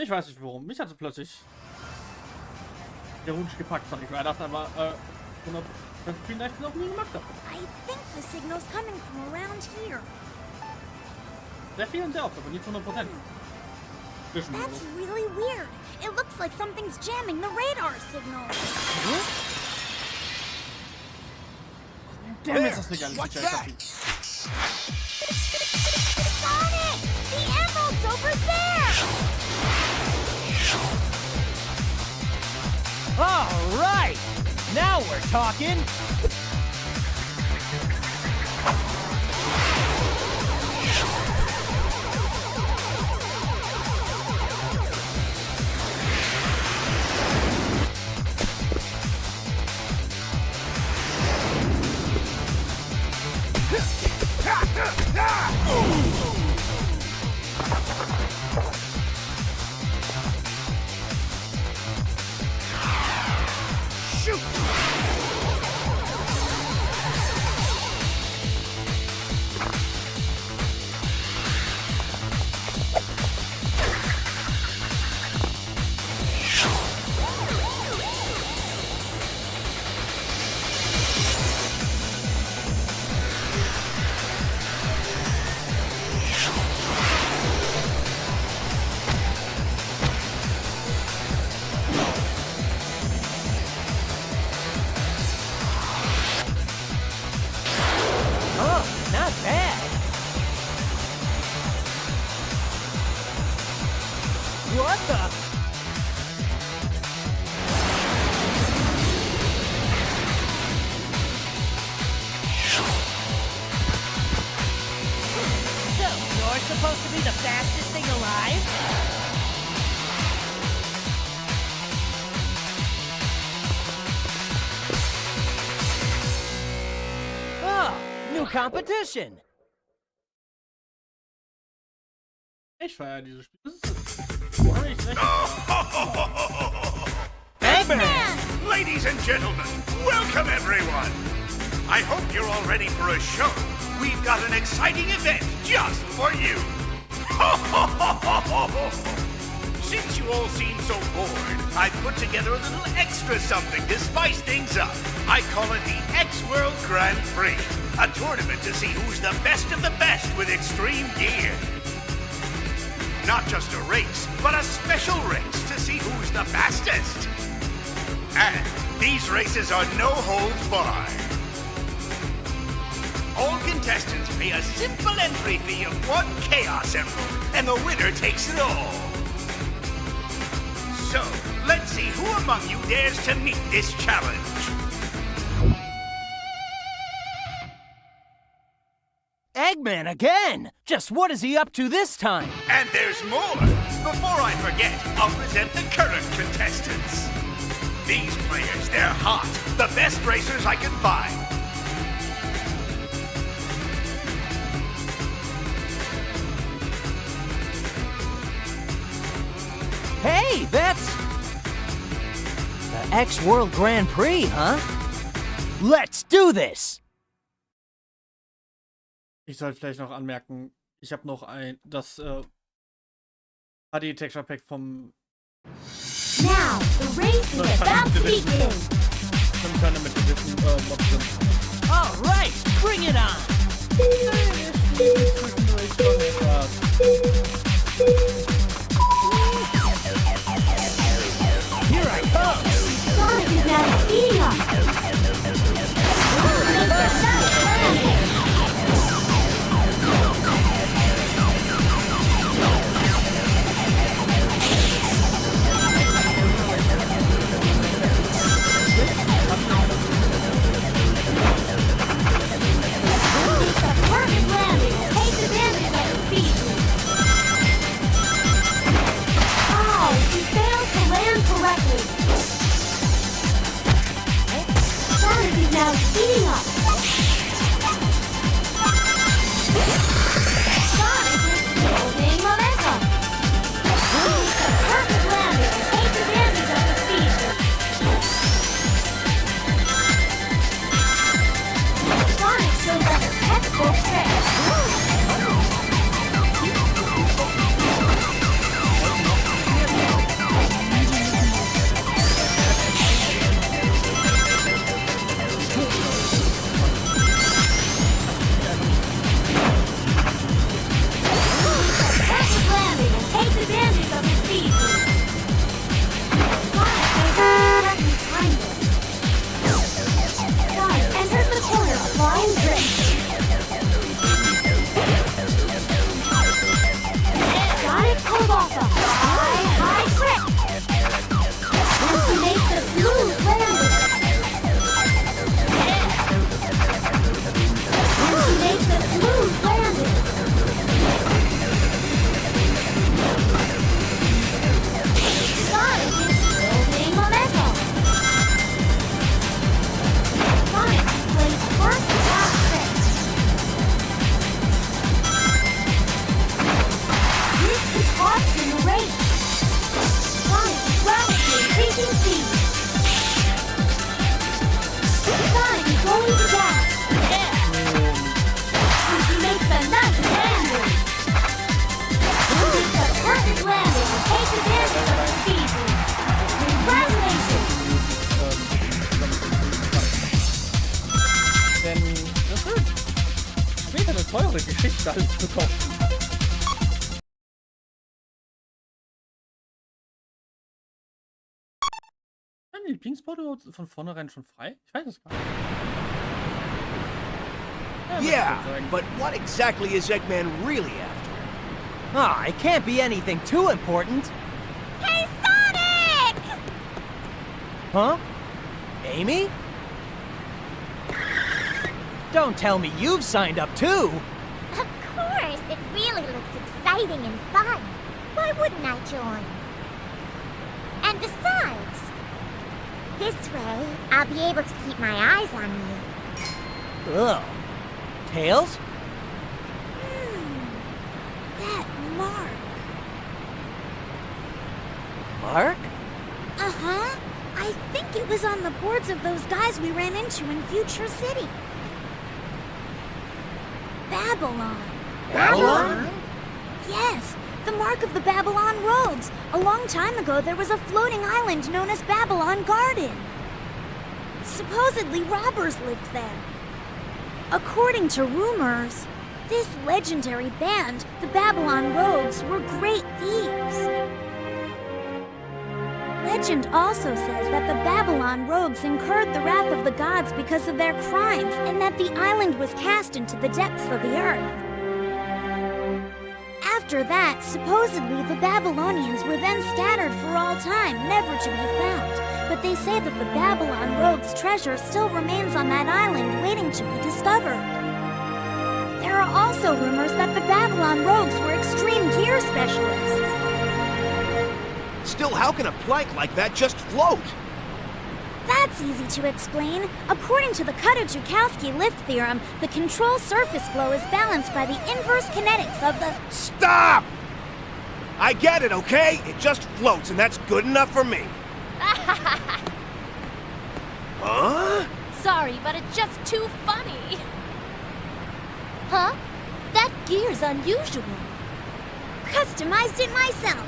Ich weiß nicht warum. Mich hatte plötzlich der Wunsch gepackt, sag ich mal. Das aber 100% spielen, da ich das noch nie gemacht habe. I think the signal's coming from around here. Sehr viel und sehr oft, aber nicht 100%. That's really weird. It looks like something's jamming the radar signal. Damn, ist das eine geile Sicherheit. Sonic! The emerald's over there! All right! Now we're talking! What the? So, you're supposed to be the fastest thing alive? Oh, new competition! Ich feiere dieses Spiel. Das ist Eggman! Ladies and gentlemen, welcome everyone! I hope you're all ready for a show. We've got an exciting event just for you! Since you all seem so bored, I put together a little extra something to spice things up. I call it the X-World Grand Prix, a tournament to see who's the best of the best with extreme gear. Not just a race, but a special race to see who's the fastest. And these races are no holds barred. All contestants pay a simple entry fee of 1 Chaos Emerald, and the winner takes it all. So, let's see who among you dares to meet this challenge. Eggman again! Just what is he up to this time? And there's more! Before I forget, I'll present the current contestants. These players, they're hot. The best racers I can find. Hey, that's... the X-World Grand Prix, huh? Let's do this! Ich sollte vielleicht noch anmerken, ich habe noch das HD Texture Pack vom Now, the race is about to begin. All right, bring it on! Here I come! Sonic is now speeding up. pulled off a high trick. And she makes a smooth landing. And she makes a smooth landing. Sonic is building momentum. Sonic plays first class trick. Here's the toss in the race. Sonic is rapidly increasing speed. Sonic is going to dash. And she makes a nice landing. And it's a perfect landing to take advantage of the speed boost. Congratulations! Denn das wird später eine teure Geschichte alles bekommen. Ist dein Lieblingsmodus von vornherein schon frei? Ich weiß es gar nicht. Ja, Yeah, würde ich sagen. but what exactly is Eggman really after? Ah, it can't be anything too important. Hey, Sonic! Huh? Amy? Don't tell me you've signed up too. Of course, it really looks exciting and fun. Why wouldn't I join? And besides, this way, I'll be able to keep my eyes on you. Ugh. Tails? That mark. Mark? Uh-huh. I think it was on the boards of those guys we ran into in Future City. Babylon. Babylon? Yes, the mark of the Babylon roads. A long time ago, there was a floating island known as Babylon Garden. Supposedly, robbers lived there. According to rumors, this legendary band, the Babylon Rogues, were great thieves. Legend also says that the Babylon Rogues incurred the wrath of the gods because of their crimes, and that the island was cast into the depths of the earth. After that, supposedly the Babylonians were then scattered for all time, never to be found. But they say that the Babylon Rogues' treasure still remains on that island, waiting to be discovered. There are also rumors that the Babylon Rogues were extreme gear specialists. Still, how can a plank like that just float? That's easy to explain. According to the Kutta-Joukowski lift theorem, the control surface flow is balanced by the inverse kinetics of the... Stop! I get it, okay? It just floats, and that's good enough for me. Huh? Sorry, but it's just too funny. Huh? That gear's unusual. Customized it myself.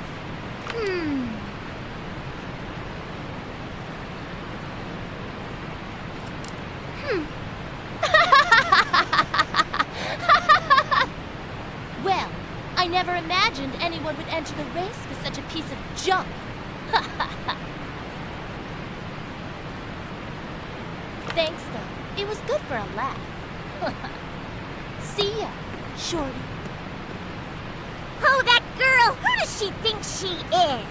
Well, I never imagined anyone would enter the race with such a piece of junk. Thanks, though. It was good for a laugh. See ya, Shorty. Oh, that girl! Who does she think she is?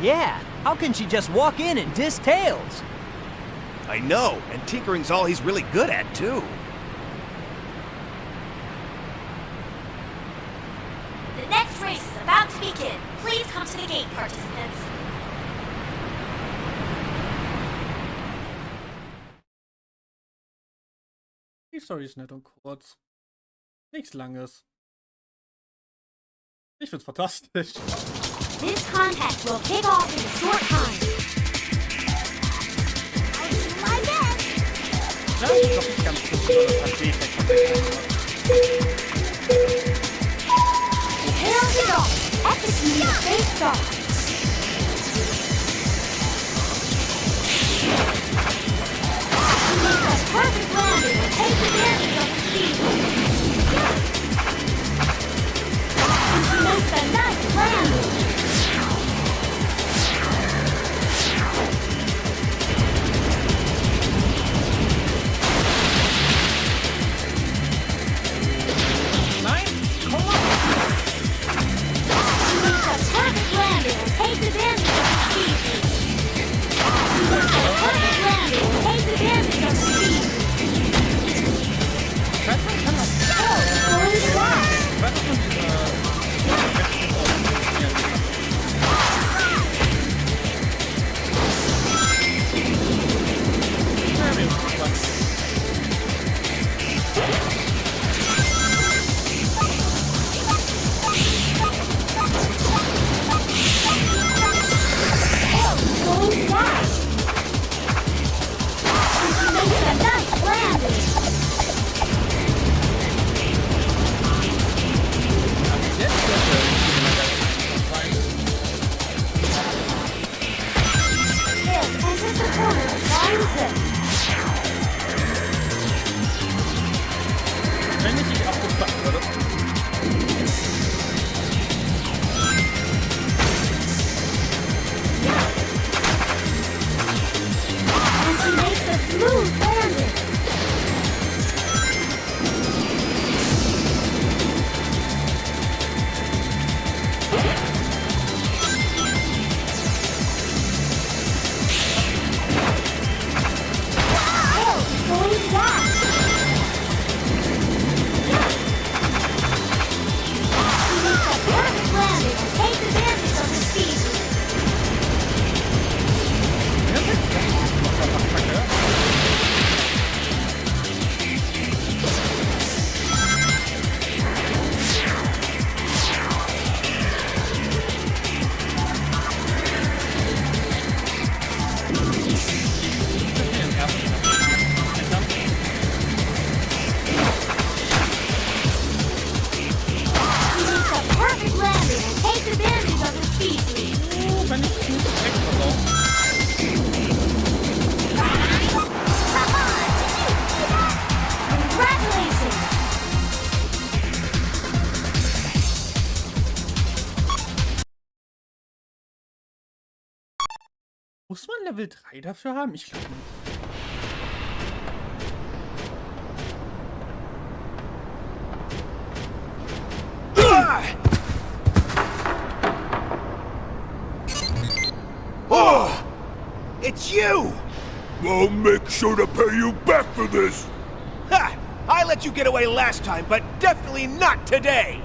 Yeah, how can she just walk in and diss Tails? I know, and tinkering's all he's really good at, too. The next race is about to begin. Please come to the gate, participants. Die Story ist nett und kurz. Nichts Langes. Ich find's fantastisch. This contest will kick off in a short time. I'll do my best. Ja, das ist doch nicht ganz so gut, das hat Prepare to go. Execute the safe start. She makes a perfect landing and takes advantage of the speed. And she makes a nice landing. Nein, komm mal! Muss man Level 3 dafür haben? Ich glaube nicht. Oh! It's you! I'll make sure to pay you back for this! Ha! I let you get away last time, but definitely not today!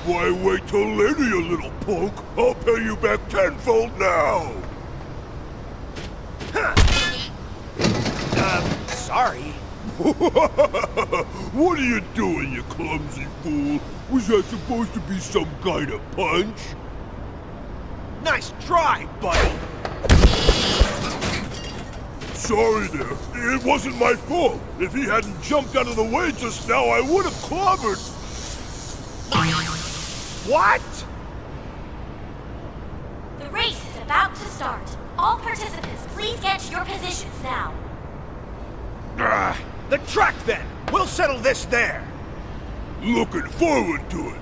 Why wait till later, you little punk? I'll pay you back tenfold now! Sorry. What are you doing, you clumsy fool? Was that supposed to be some kind of punch? Nice try, buddy! Sorry there. It wasn't my fault. If he hadn't jumped out of the way just now, I would have clobbered. What? The race is about to start. All participants, please get to your positions now. The track, then! We'll settle this there! Looking forward to it.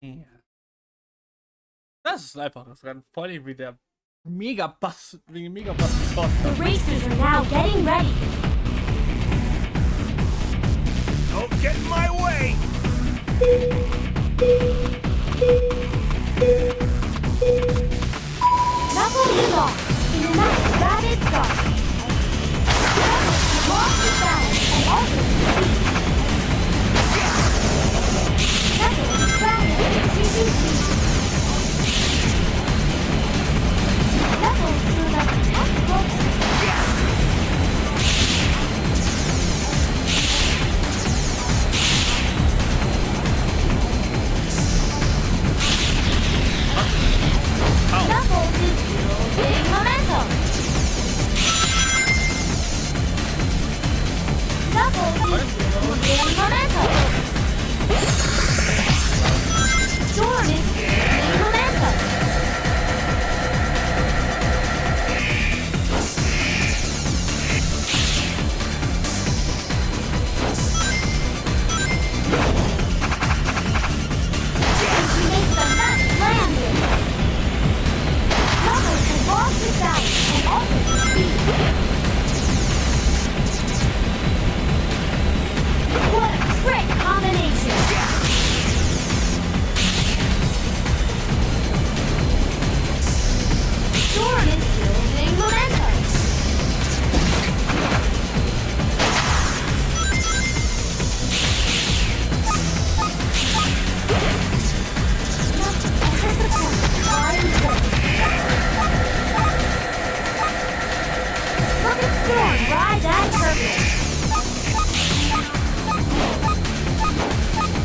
Ja. Das ist einfach das Rennen. Vor allem wie der Megabass, wegen Megabass geschossen The hat. racers are now getting ready. Don't get in my way! Knuckles is off in a nice rapid start. Knuckles lost his balance and also his speed. Knuckles is rapid, increasing speed. Knuckles shows up tough closer. Knuckles is building momentum. Knuckles is building momentum. Storm is building momentum. And he makes a nice landing. Knuckles has lost his balance and also his speed. What a trick combination! Storm is building momentum. Knuckles enters the corner, flying forward. Look at Storm ride that turbulence.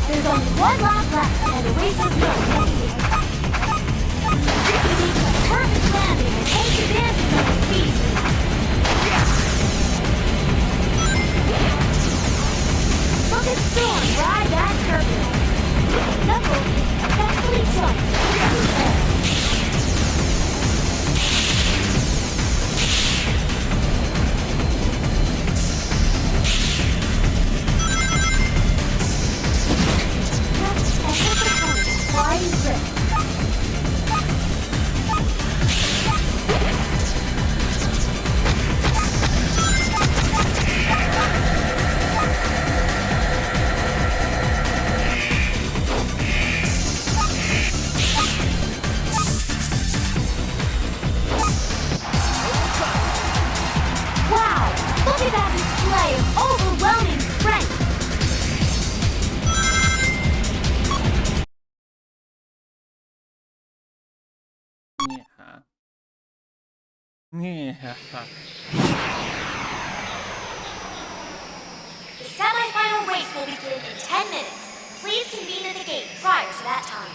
There's only one lap left, and the racers know this is it. He makes a perfect landing and takes advantage of his speed. Look at Storm ride that turbulence. Knuckles successfully jumped into the air. Knuckles enters the corner, flying grip. Wow! Look at that display of overwhelming strength! Ja. Ja. The semi-final race will begin in 10 minutes. Please convene at the gate prior to that time.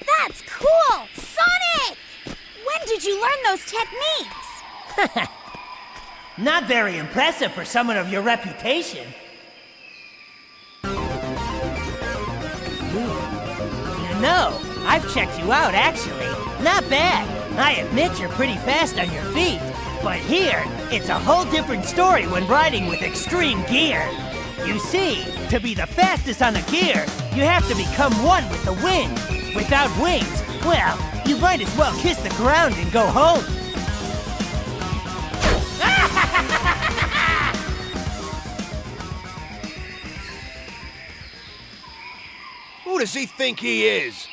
That's cool! Sonic! When did you learn those techniques? Not very impressive for someone of your reputation. You know, I've checked you out, actually. Not bad. I admit you're pretty fast on your feet. But here, it's a whole different story when riding with extreme gear. You see, to be the fastest on a gear, you have to become one with the wind. Without wings, well, you might as well kiss the ground and go home. Who does he think he is?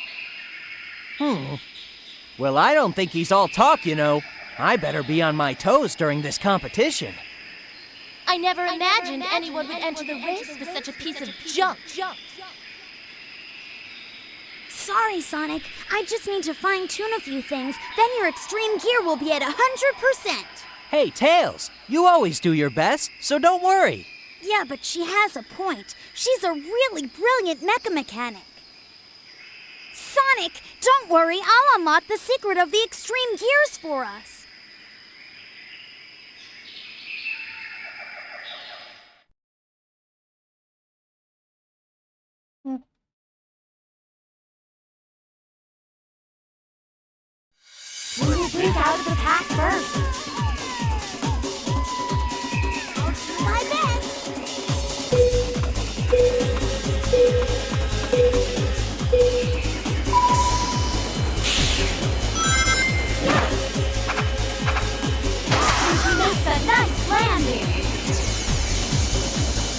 Well, I don't think he's all talk, you know. I better be on my toes during this competition. I never imagined anyone would enter the race with such a piece of junk. Sorry, Sonic. I just need to fine-tune a few things. Then your extreme gear will be at 100%. Hey, Tails, you always do your best, so don't worry. Yeah, but she has a point. She's a really brilliant mecha mechanic. Sonic, don't worry. I'll unlock the secret of the extreme gears for us. Who will break out of the pack first? I'll do my best. And she makes a nice landing.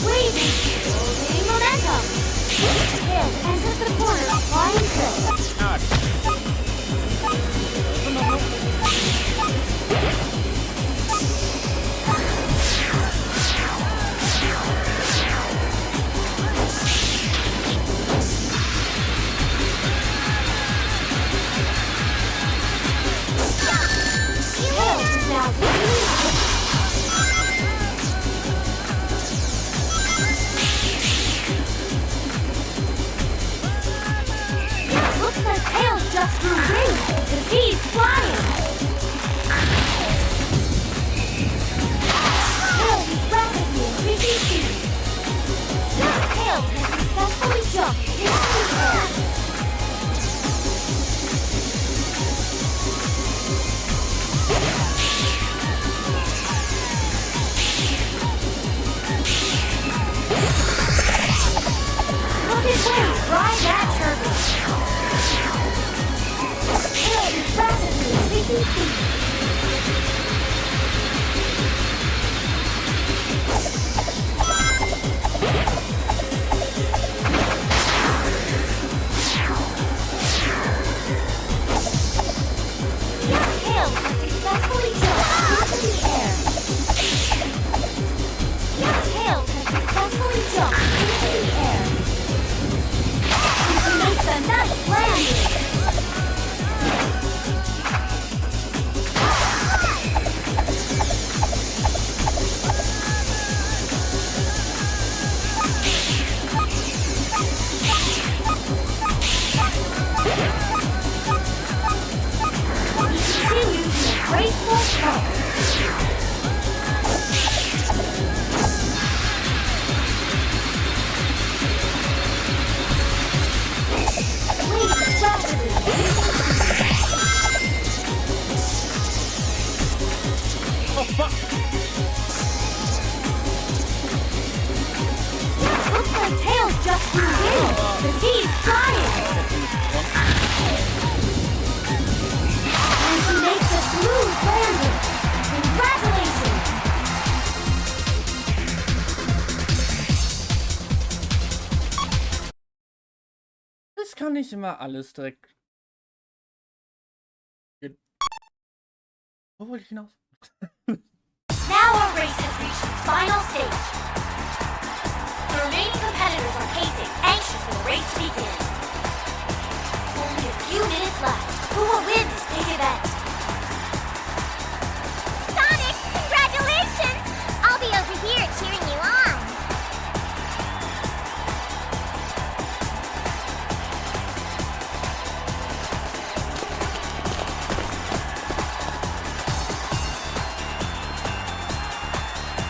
Waving, building momentum. Tails enters the corner, flying trick. Looks like Tails just grew wings, 'cause he's flying. Tails is rapidly increasing speed. Tails has successfully jumped into the air. Look at wings ride that turbine. Tails is rapidly increasing speed. Tails has successfully jumped into the air. Tails has successfully jumped into the air. And she makes a nice landing. He continues in a graceful flow. Wings rapidly increasing speed. Oh, fuck. Looks like Tails just grew wings, 'cause he's flying. And she makes a smooth landing. Congratulations! Das kann nicht immer alles direkt. Wo wollte ich hinaus? Now our race has reached its final stage. The remaining competitors are pacing, anxious for the race to begin. Only a few minutes left. Who will win this big event? Sonic, congratulations! I'll be over here cheering you on.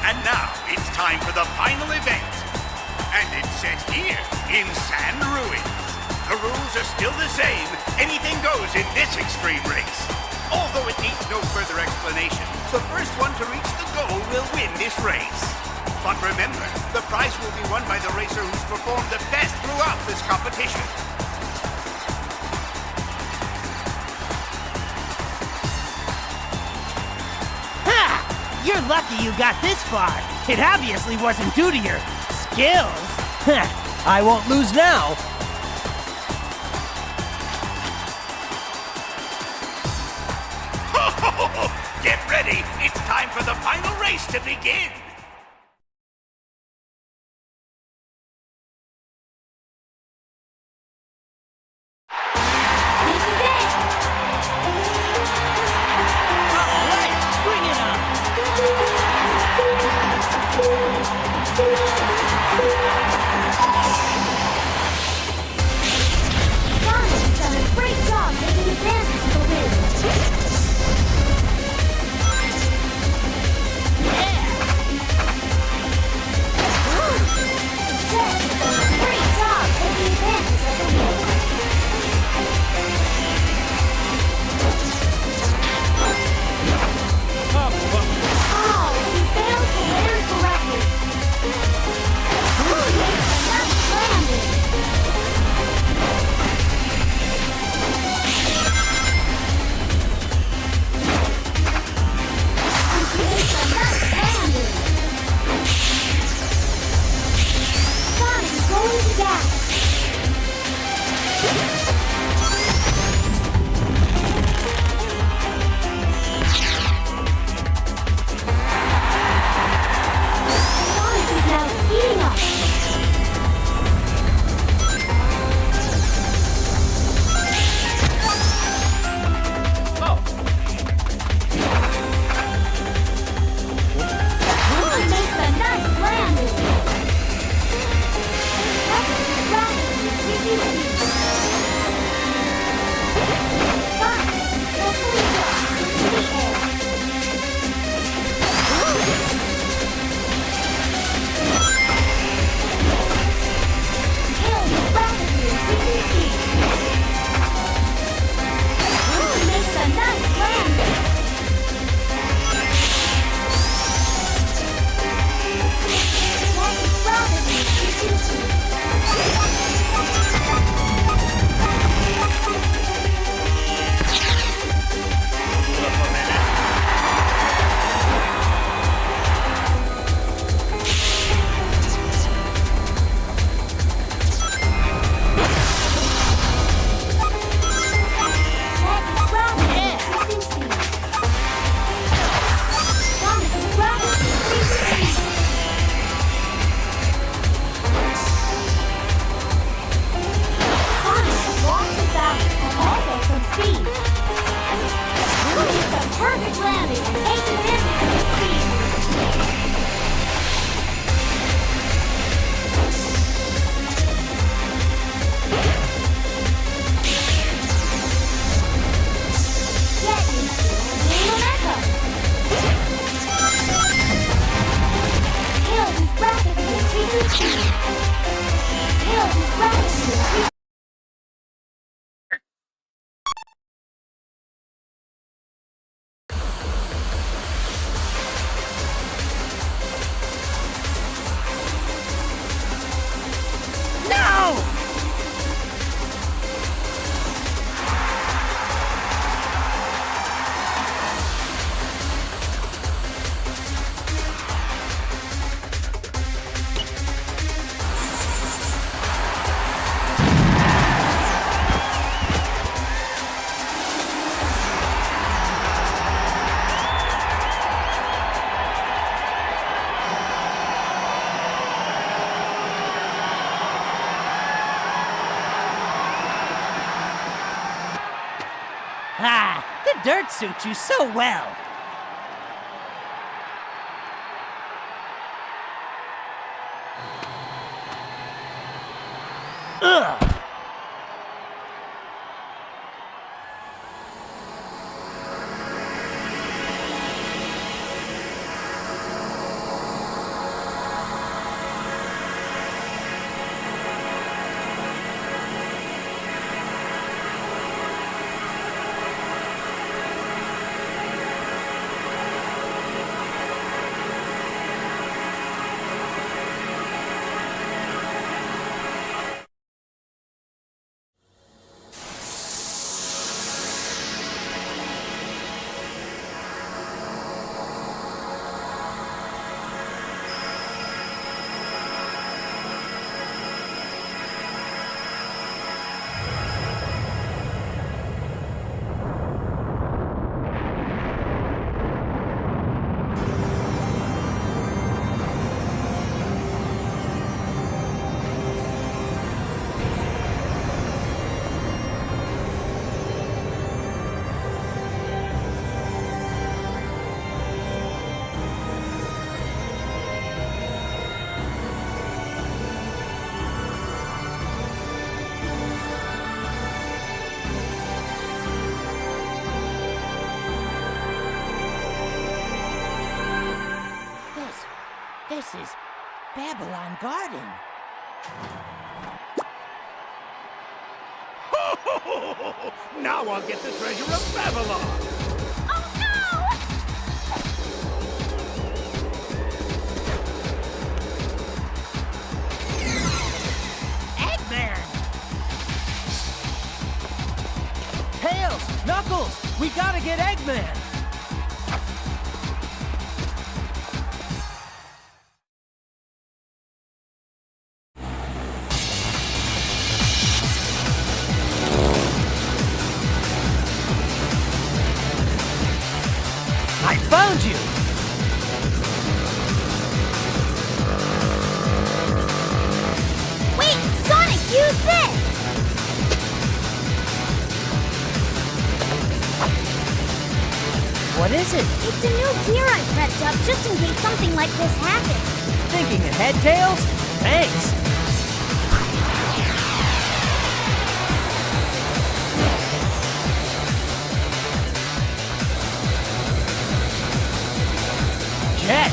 And now it's time for the final event. And it's set here in Sand Ruins. The rules are still the same. Anything goes in this extreme race. Although it needs no further explanation, the first one to reach the goal will win this race. But remember, the prize will be won by the racer who's performed the best throughout this competition. Ha! You're lucky you got this far. It obviously wasn't due to your skills. I won't lose now. Get ready! It's time for the final race to begin! This is it! Alright, bring it on! Johnny's done a great job taking advantage of the wind. Great job taking advantage of the wind. Oh, he failed to land correctly. He makes a nice landing. He makes a nice landing. Sonic going to gas. Sonic is now speeding up. He makes a nice landing. Rapidly increasing speed. Sonic successfully drops into the air. Tail is rapidly increasing speed. He makes a nice landing. Tail is rapidly increasing speed. Perfect landing and takes advantage of the speed. Get used to handling momentum. Tails is rapidly increasing speed. Tails is rapidly increasing. No! Ah, the dirt suits you so well. Ugh. This is Babylon Garden. Now I'll get the treasure of Babylon! Oh no! Eggman! Tails! Knuckles! We gotta get Eggman! I found you! Wait, Sonic, use this! What is it? It's a new gear I prepped up just in case something like this happens. Thinking ahead, Tails? Thanks! Jet!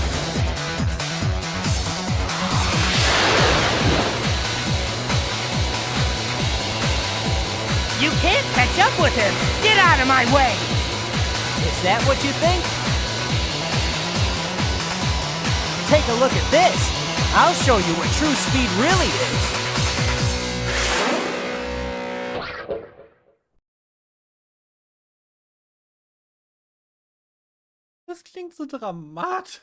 You can't catch up with him! Get out of my way! Is that what you think? Take a look at this! I'll show you what true speed really is! Das klingt so dramatisch.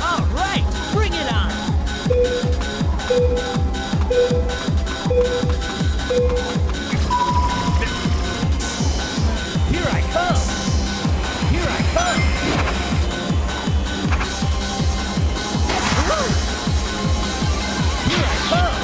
All right, bring it on! Here I come! Here I come! Here I come!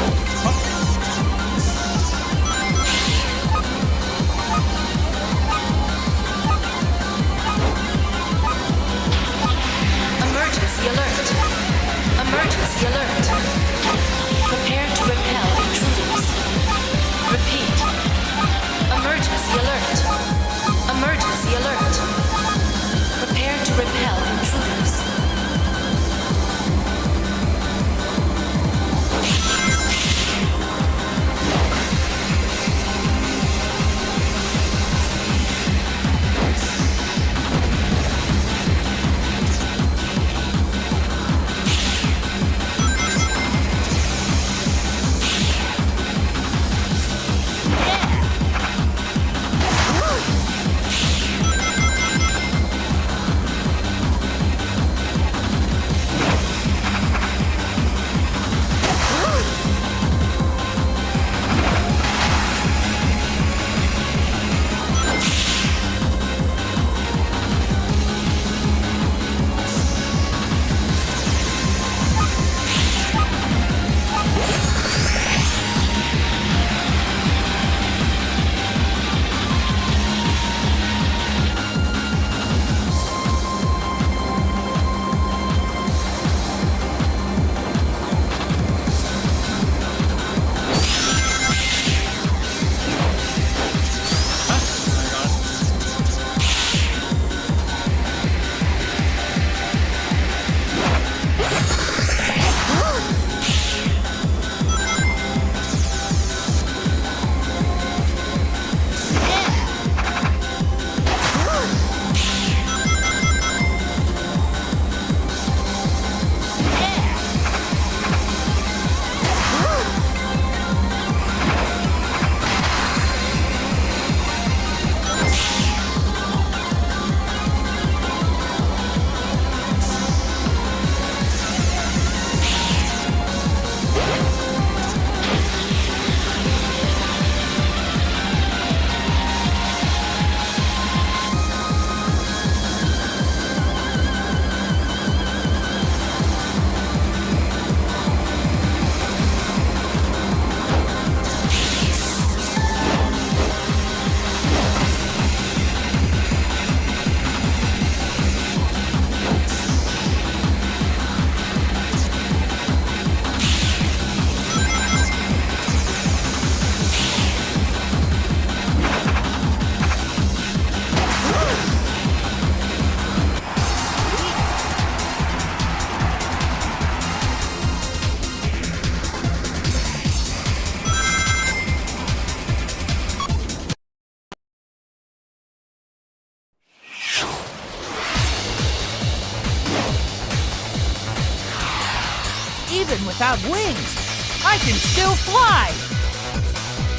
even without wings, I can still fly!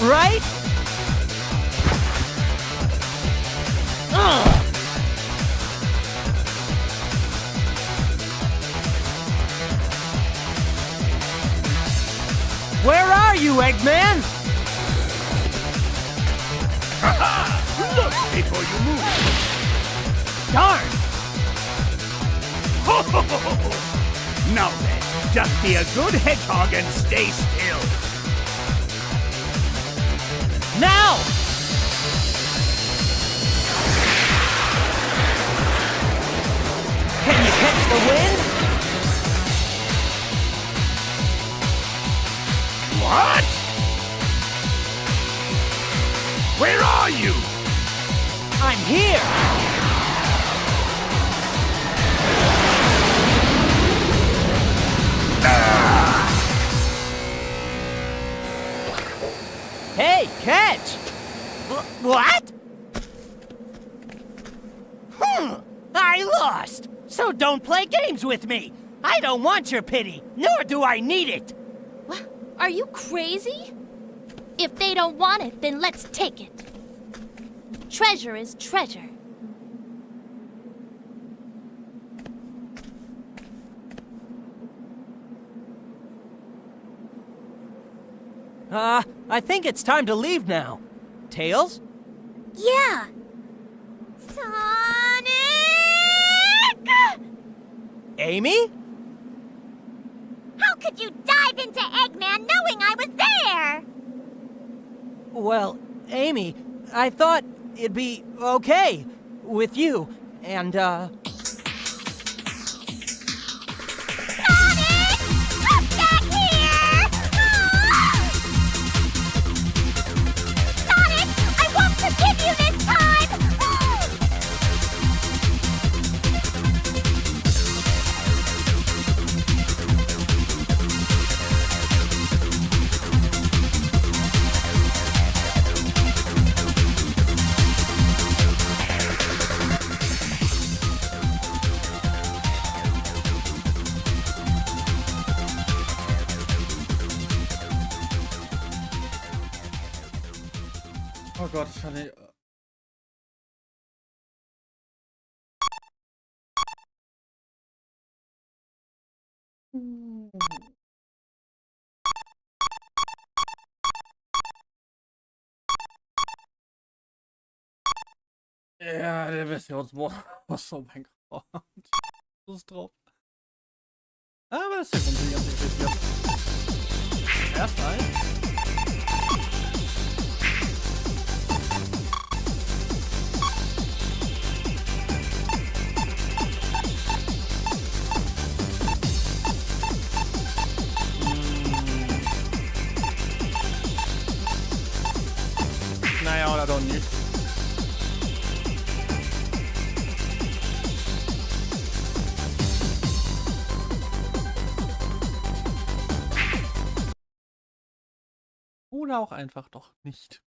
Right? Ugh! Where are you, Eggman? Look before you move. Darn! Now then, just be a good hedgehog and stay still. Now! Can you catch the wind? What? Where are you? I'm here! Hey, catch! What? I lost! So don't play games with me! I don't want your pity, nor do I need it! What? Are you crazy? If they don't want it, then let's take it. Treasure is treasure. I think it's time to leave now. Tails? Yeah. Sonic! Amy? How could you dive into Eggman knowing I was there? Well, Amy, I thought it'd be okay with you, and, Sonic! Come back here! Ah! Sonic, I won't forgive you this time! Oh Gott, ich hatte. Ja, der Versionsmodus. Oh mein Gott. Das ist drauf. Aber das ist ja grundsätzlich ganz interessiert. Erst ein. Naja, oder doch nicht. Oder auch einfach doch nicht.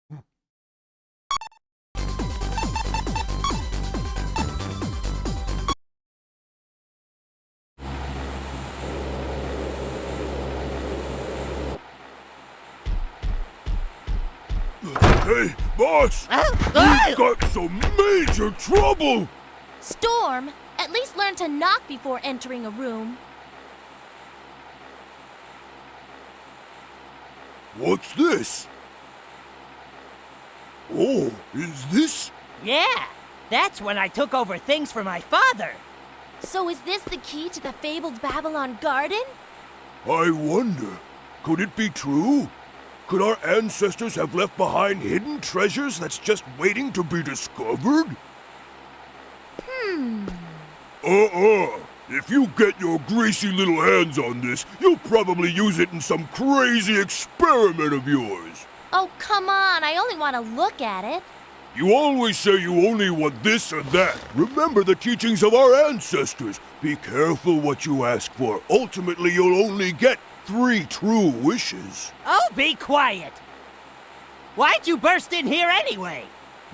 Hey, boss! We've got some major trouble! Storm, at least learn to knock before entering a room. What's this? Oh, is this? yeah, that's when I took over things for my father. So is this the key to the fabled Babylon Garden? I wonder, could it be true? Could our ancestors have left behind hidden treasures that's just waiting to be discovered? If you get your greasy little hands on this, you'll probably use it in some crazy experiment of yours. Oh, come on, I only want to look at it. You always say you only want this or that. Remember the teachings of our ancestors. Be careful what you ask for. Ultimately, you'll only get 3 true wishes. Oh, be quiet! Why'd you burst in here anyway?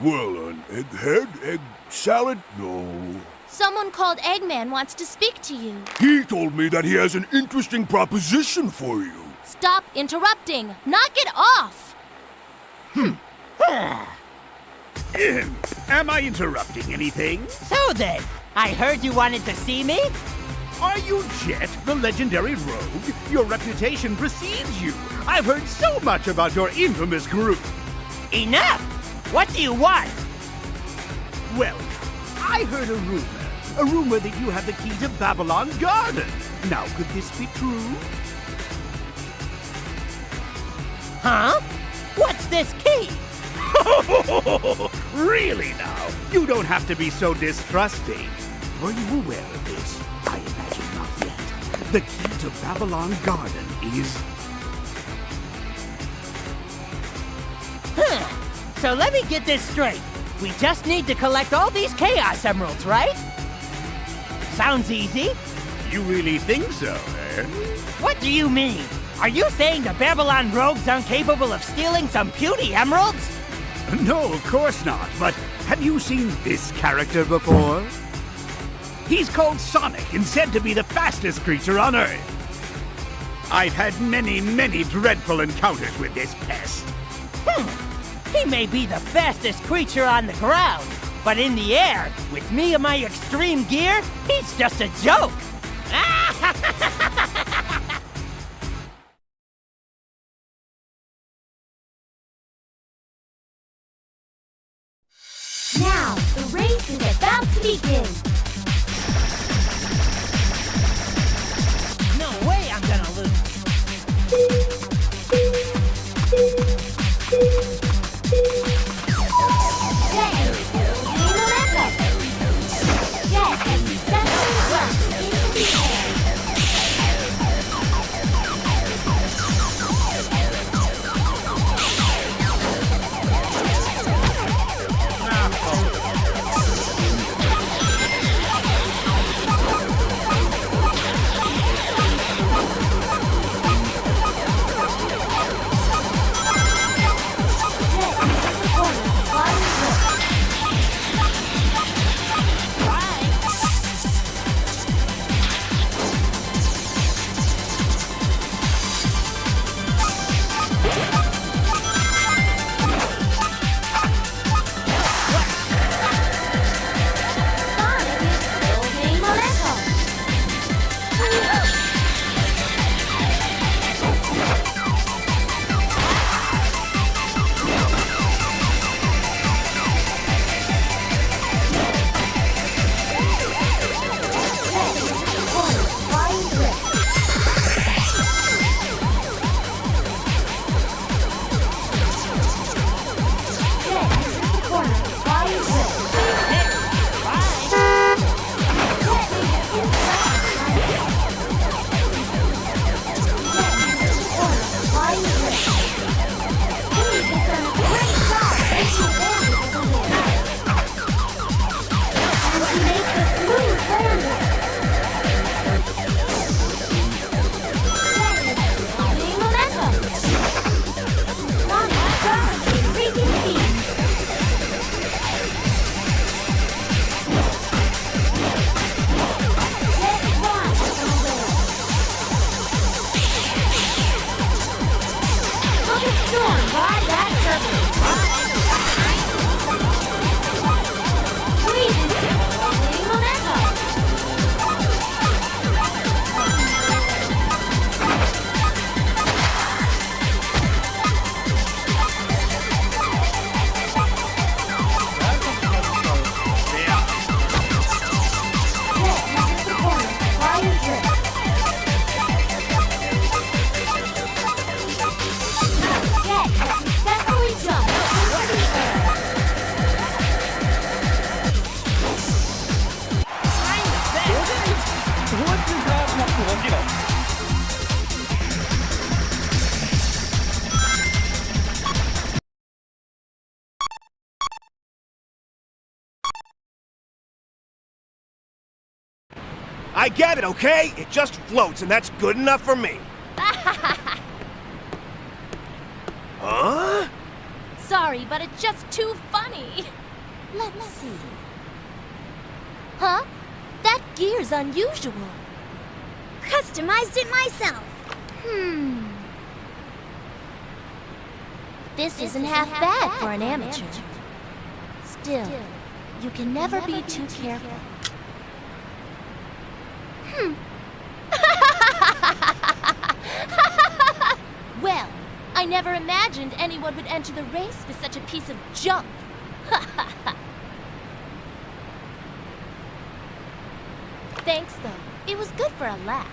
Well, an egghead? Egg salad? No. Someone called Eggman wants to speak to you. He told me that he has an interesting proposition for you. Stop interrupting. Knock it off. Am I interrupting anything? So then, I heard you wanted to see me? Are you Jet, the legendary rogue? Your reputation precedes you. I've heard so much about your infamous group. Enough! What do you want? Well, I heard a rumor that you have the key to Babylon Garden. Now, could this be true? Huh? What's this key? Really now? You don't have to be so distrusting. Were you aware of this? I imagine not yet. The key to Babylon Garden is... So let me get this straight. We just need to collect all these Chaos Emeralds, right? Sounds easy. You really think so, eh? What do you mean? Are you saying the Babylon rogues aren't capable of stealing some puny emeralds? No, of course not. But have you seen this character before? He's called Sonic and said to be the fastest creature on Earth. I've had many, many dreadful encounters with this pest. He may be the fastest creature on the ground, but in the air, with me and my extreme gear, he's just a joke. Now, the race is about to begin. No way I'm gonna lose. I get it, okay? It just floats, and that's good enough for me. Huh? Sorry, but it's just too funny. Let's see. Huh? gear's unusual. Customized it myself. This isn't half bad for an amateur. Still, you can never be too careful. Well, I never imagined anyone would enter the race with such a piece of junk. Thanks, though. It was good for a laugh.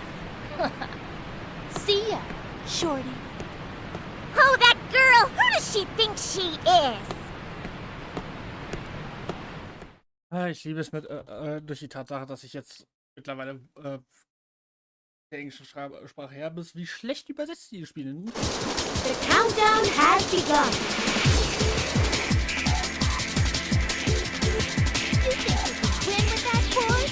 See ya, Shorty. Oh, that girl! Who does she think she is? Ich liebe es mit, durch die Tatsache, dass ich jetzt mittlerweile der englischen Sprache her bis wie schlecht übersetzt die Spiele. The countdown has begun. You think you can win with that boy?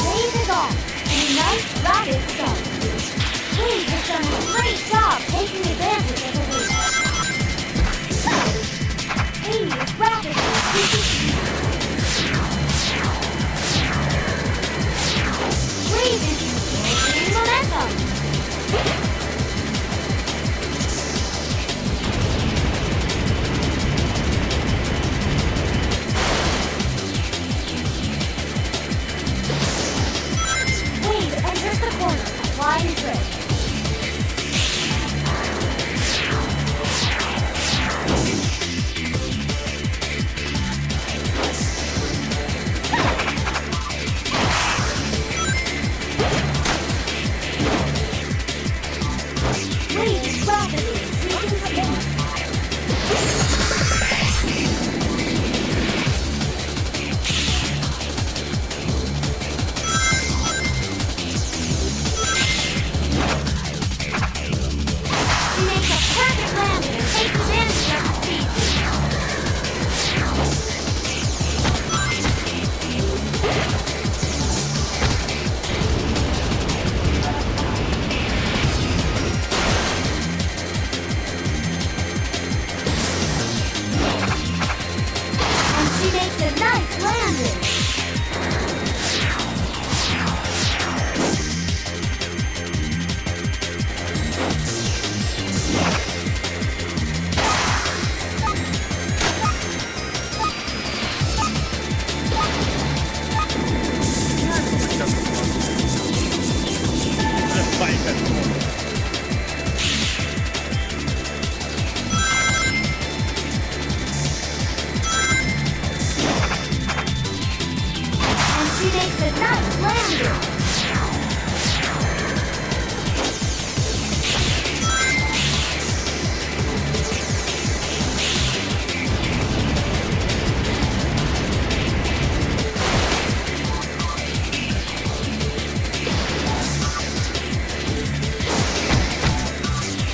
Raise is on, and a nice rapid start. Wade has done a great job taking advantage of the lead. Amy is rapidly increasing speed. Wade is gaining momentum. Wade enters the corner, flying straight. Wade is rapidly increasing speed. He makes a perfect landing and takes advantage of the speed. And she makes a nice landing. And she makes a nice landing.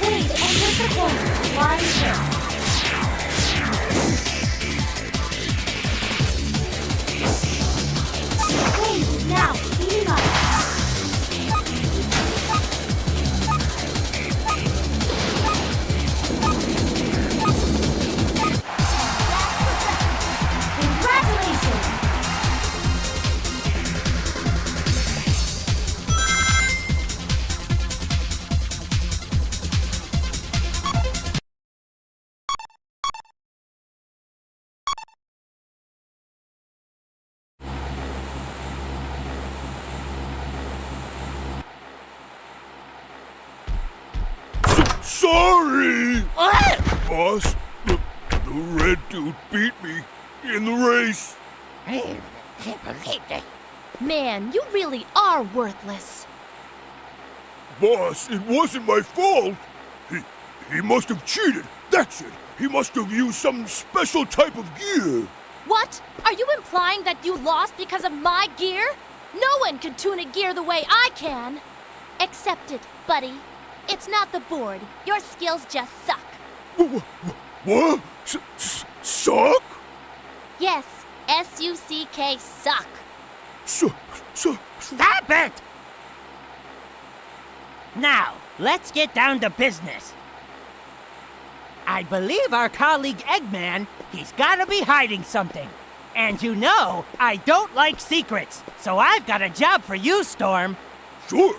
Wade enters the corner, flying straight. Wade is now speeding up. Congratulations! Sorry! Boss, the red dude beat me in the race. I can't believe this. Man, you really are worthless. Boss, it wasn't my fault. He must have cheated. That's it. He must have used some special type of gear. What? Are you implying that you lost because of my gear? No one can tune a gear the way I can. Accept it, buddy. It's not the board. Your skills just suck. What? Suck? Yes, S-U-C-K, suck. Stop it! Now, let's get down to business. I believe our colleague Eggman, he's gotta be hiding something. And you know, I don't like secrets, so I've got a job for you, Storm. Sure.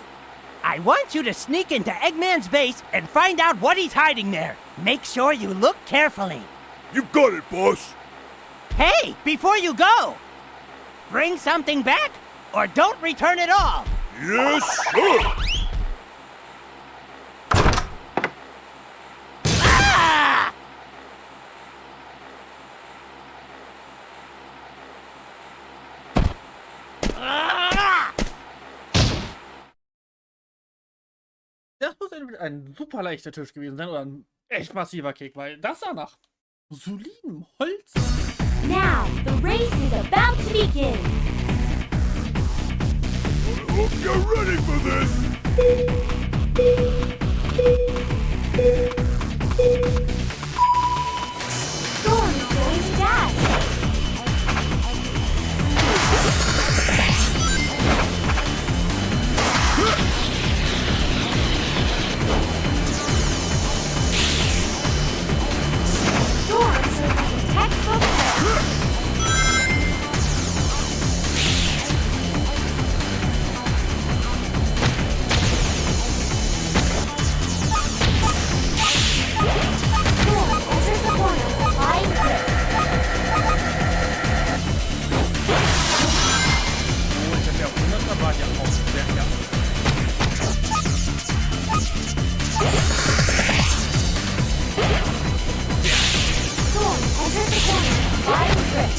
I want you to sneak into Eggman's base and find out what he's hiding there. Make sure you look carefully. You got it, boss. Hey, before you go, bring something back or don't return at all. Yes, sir. Ah! Ah! Das muss ein super leichter Tisch gewesen sein oder ein echt massiver Kick, weil das sah nach solidem Holz. Now, the race is about to begin. I hope you're ready for this. Storm is going to dash. Storm serves as a textbook race. Storm enters the corner with a flying kick. Oh, ich hab ja 100er war ja auch sehr klar. Storm enters the corner with a flying kick.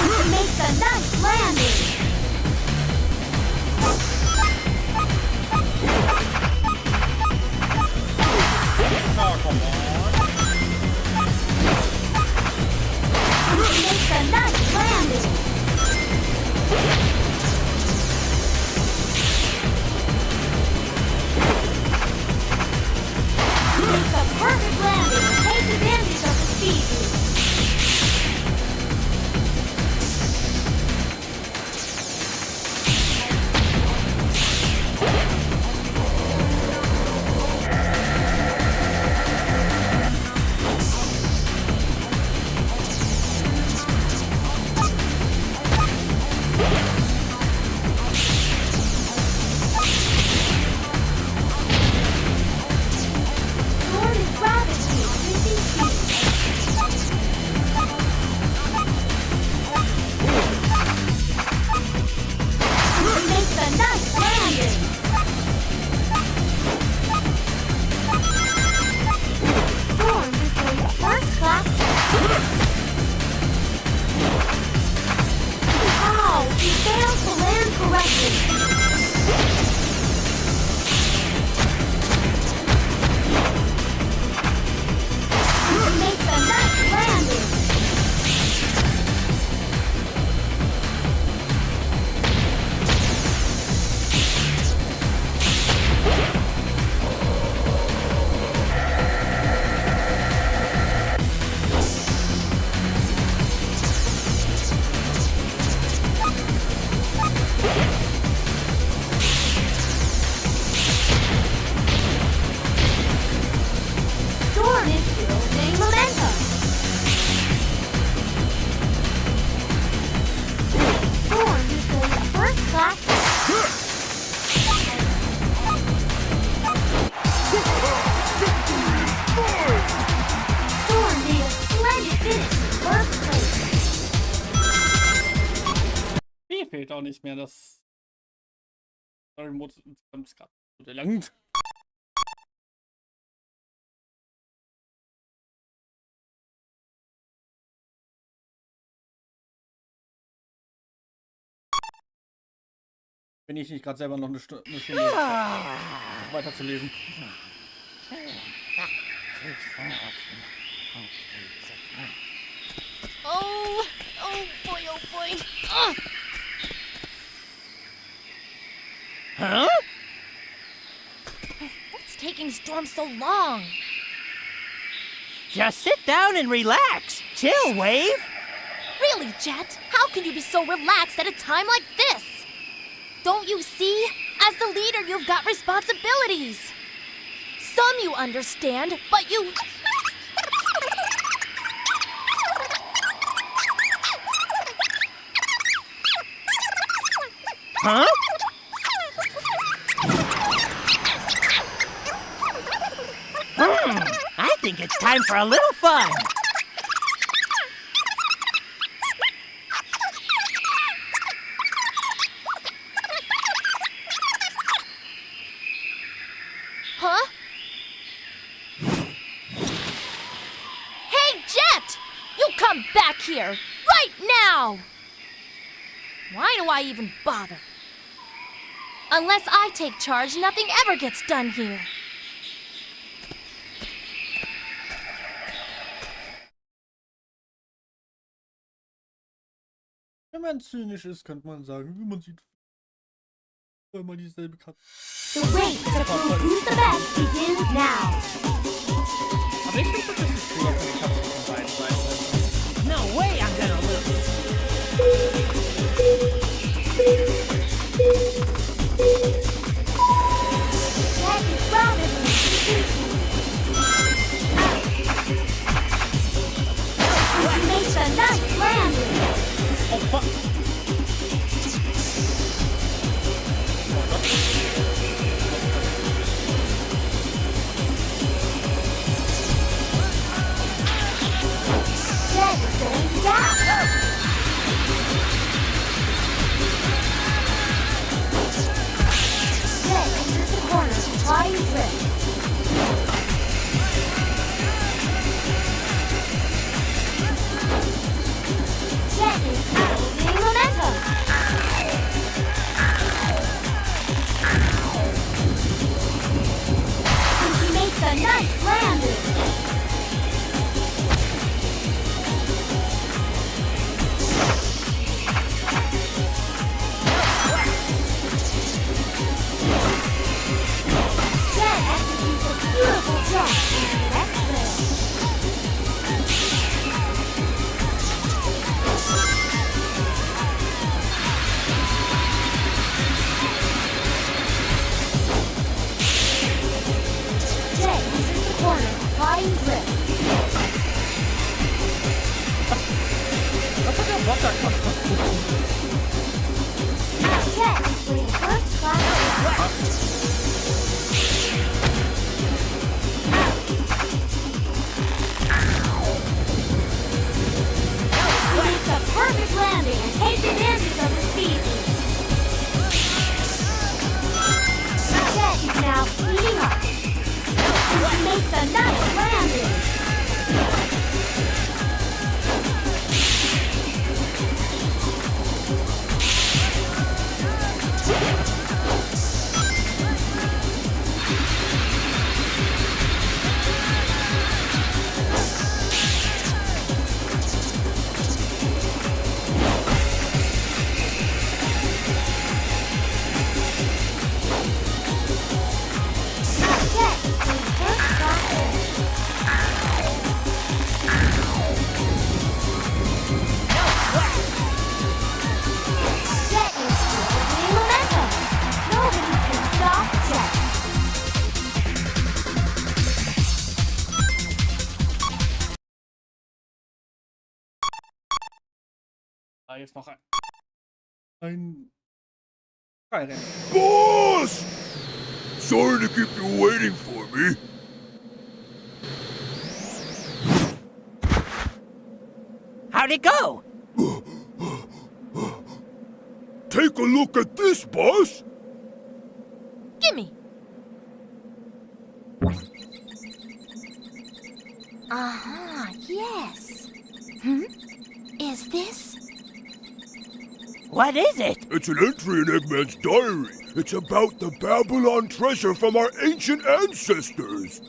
He makes a nice landing. Oh, come on. He makes a nice landing. He makes a perfect landing and takes advantage of the speed boost. Storm is rapidly increasing speed. He makes a nice landing. Storm is doing first class. Ow! He fails to land correctly. He makes a nice landing. Storm is building momentum. Storm is doing first class. Storm made a splendid finish in first place. Mir fehlt auch nicht mehr das Story-Mode insgesamt ist gerade so lang. Bin ich nicht gerade selber noch eine Stunde weiter zu lesen. Oh boy, oh boy. Ugh. Huh? What's taking Storm so long? Just sit down and relax. Chill, Wave. Really, Jet? How can you be so relaxed at a time like this? Don't you see? As the leader, you've got responsibilities. Some you understand, but you... Huh? I think it's time for a little fun. Huh? Hey, Jet! You come back here, right now! Why do I even bother? Unless I take charge, nothing ever gets done here. Wenn man zynisch ist, könnte man sagen, wie man sieht, immer dieselbe Katze. The race to prove who's the best begins now. Aber ich finde, das ist cooler für die Katze von beiden Seiten. No way I'm gonna lose. Jet is rapidly increasing. He makes a nice landing. Oh, fuck. Jet is going down. Jet enters the corner to flying drift. Jet is gaining momentum. He makes a nice landing. Jet executes a beautiful jump into the next rail. Jet enters the corner to flying drift. Das hat der Rotter Jet is winning first class. He makes a perfect landing and takes advantage of the speed. Jet is now speeding up. He makes a nice landing. Jet is winning first class. Jet is gaining momentum. Nobody can stop Jet. Ah, jetzt noch ein Freirennen. Boss! Sorry to keep you waiting for me. How'd it go? Take a look at this, boss. Gimme. Aha, yes. Is this? What is it? It's an entry in Eggman's diary. It's about the Babylon treasure from our ancient ancestors.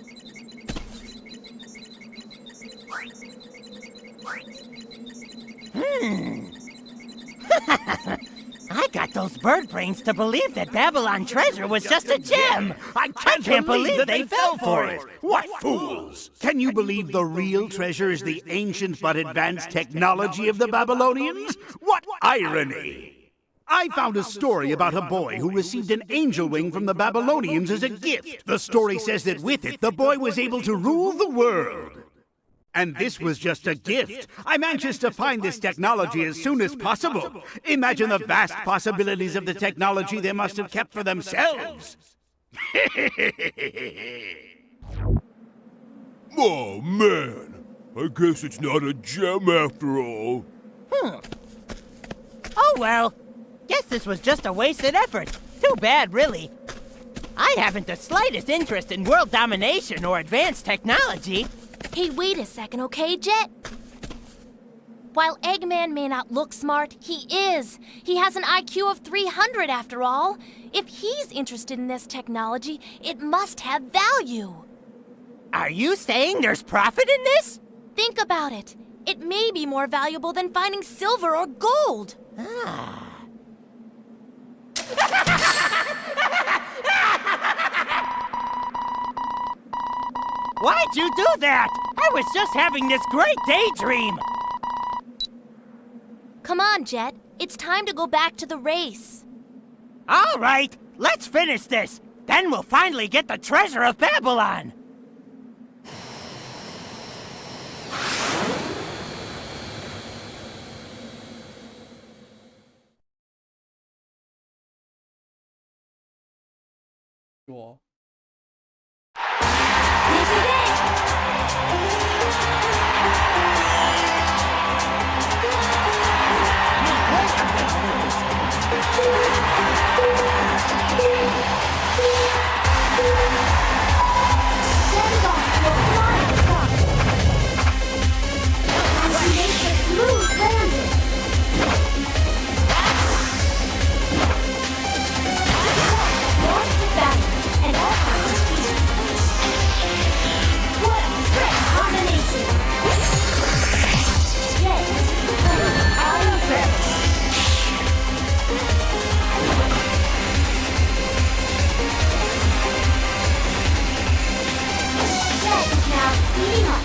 I got those bird brains to believe that Babylon treasure was just a gem. I can't believe they fell for it. What fools! Can you believe the real treasure is the ancient but advanced technology of the Babylonians? What irony! I found a story about a boy who received an angel wing from the Babylonians as a gift. The story says that with it, the boy was able to rule the world. And this was just a gift. I'm anxious to find this technology as soon as possible. Imagine the vast possibilities of the technology they must have kept for themselves. Oh, man. I guess it's not a gem after all. Oh well. Guess this was just a wasted effort. Too bad, really. I haven't the slightest interest in world domination or advanced technology. Hey, wait a second, okay, Jet? While Eggman may not look smart, he is. He has an IQ of 300 after all. If he's interested in this technology, it must have value. Are you saying there's profit in this? Think about it. It may be more valuable than finding silver or gold. Why'd you do that? I was just having this great daydream. Come on, Jet. It's time to go back to the race. All right, let's finish this. Then we'll finally get the treasure of Babylon. Ja. This is it! Send off your flying start. And you make a smooth landing. Launch the battle and all proceed. What a trick combination! Jet, out of breath. Jet is now speeding up.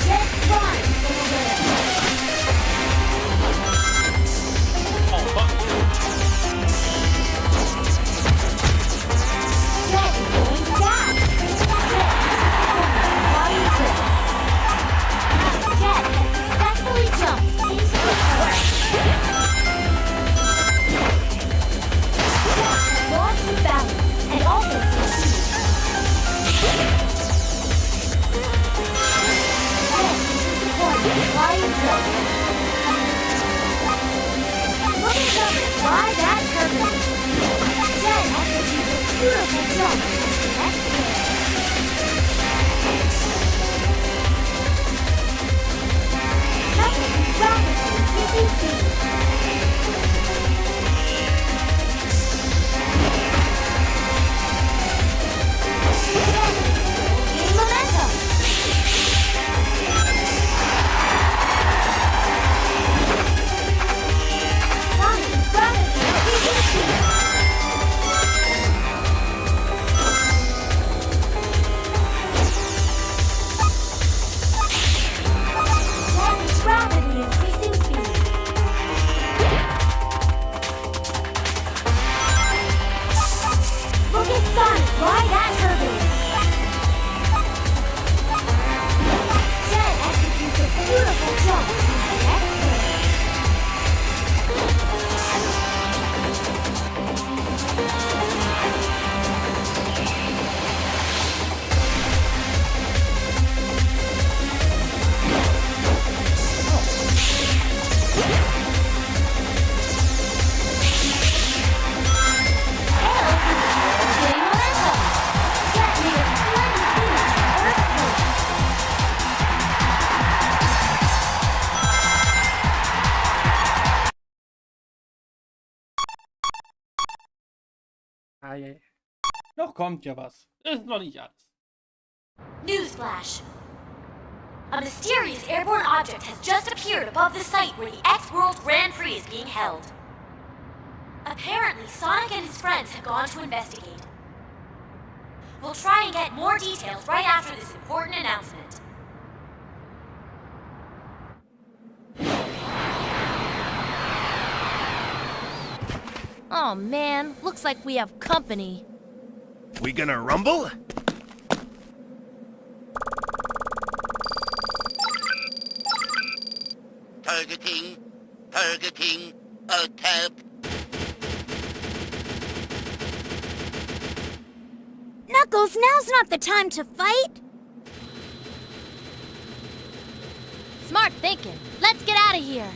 Jet flies over there. Jet is going down. Jet, flying trip. Jet has successfully jumped into the track. Jet lost his balance and also succeeded. Jet enters the corner, flying trip. Look at them fly that turbulence. Jet executes a beautiful jump. Excellent. Nothing is rapidly increasing speed. Jet gain momentum. Sonic is rapidly increasing speed. Jet is rapidly increasing speed. Look at Sonic fly that turbulence. Jet executes a beautiful jump. Excellent. Gain momentum. Jet made a splendid finish in first place. Noch kommt ja was. Ist noch nicht alles. Newsflash. A mysterious airborne object has just appeared above the site where the X-World Grand Prix is being held. Apparently, Sonic and his friends have gone to investigate. We'll try and get more details right after this important announcement. Oh man, looks like we have company. We gonna rumble? Targeting, attack. Knuckles, now's not the time to fight. Smart thinking. Let's get out of here.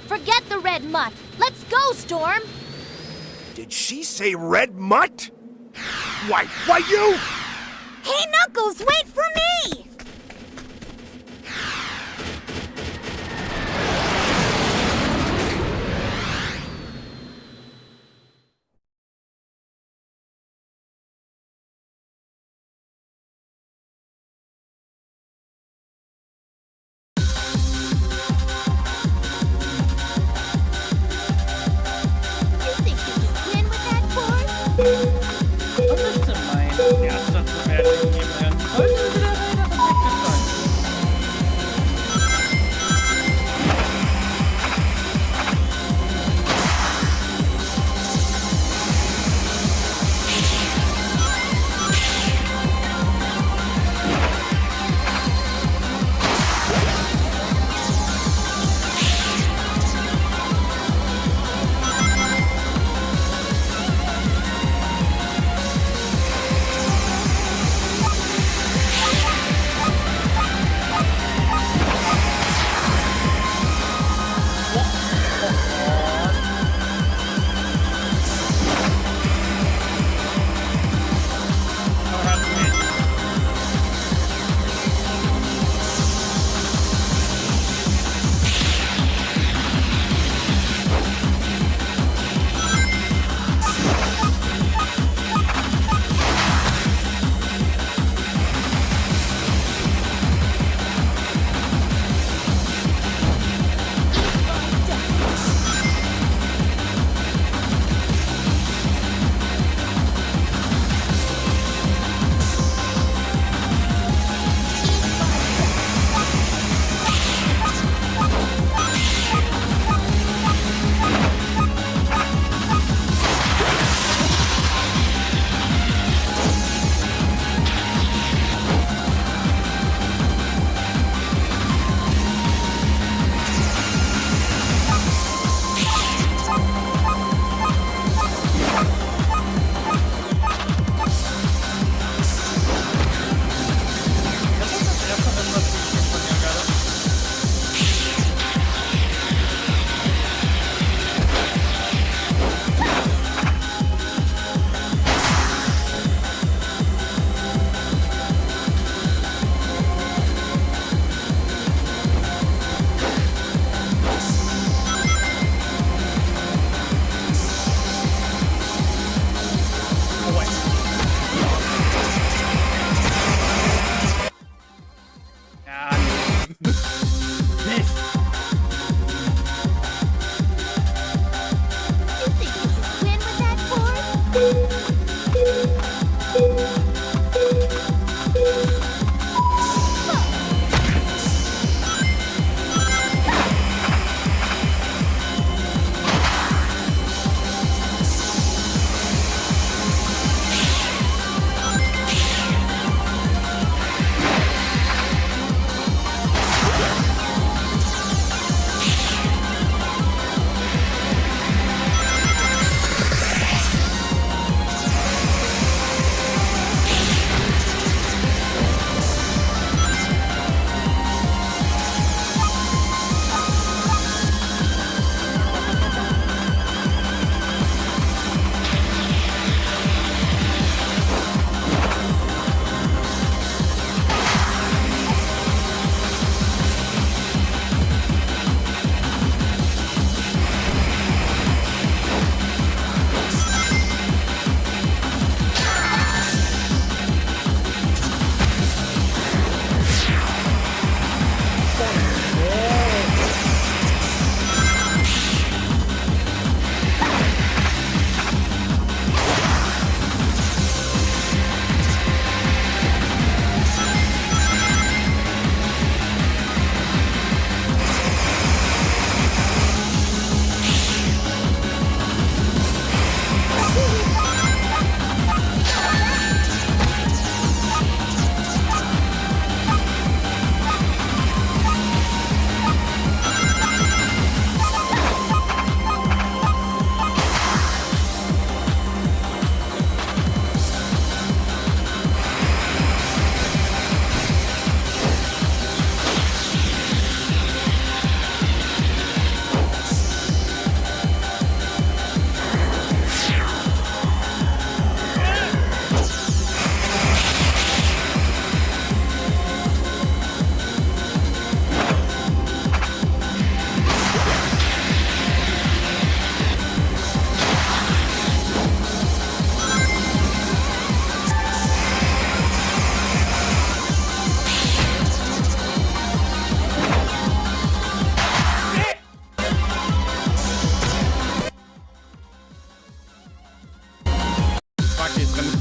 Forget the red mutt. Let's go, Storm. Did she say red mutt? Why you? Hey, Knuckles, wait for me! You think you can win with that board? Was ist denn mein erster zu werden jemand? Heute wieder einer verdeckte Stein.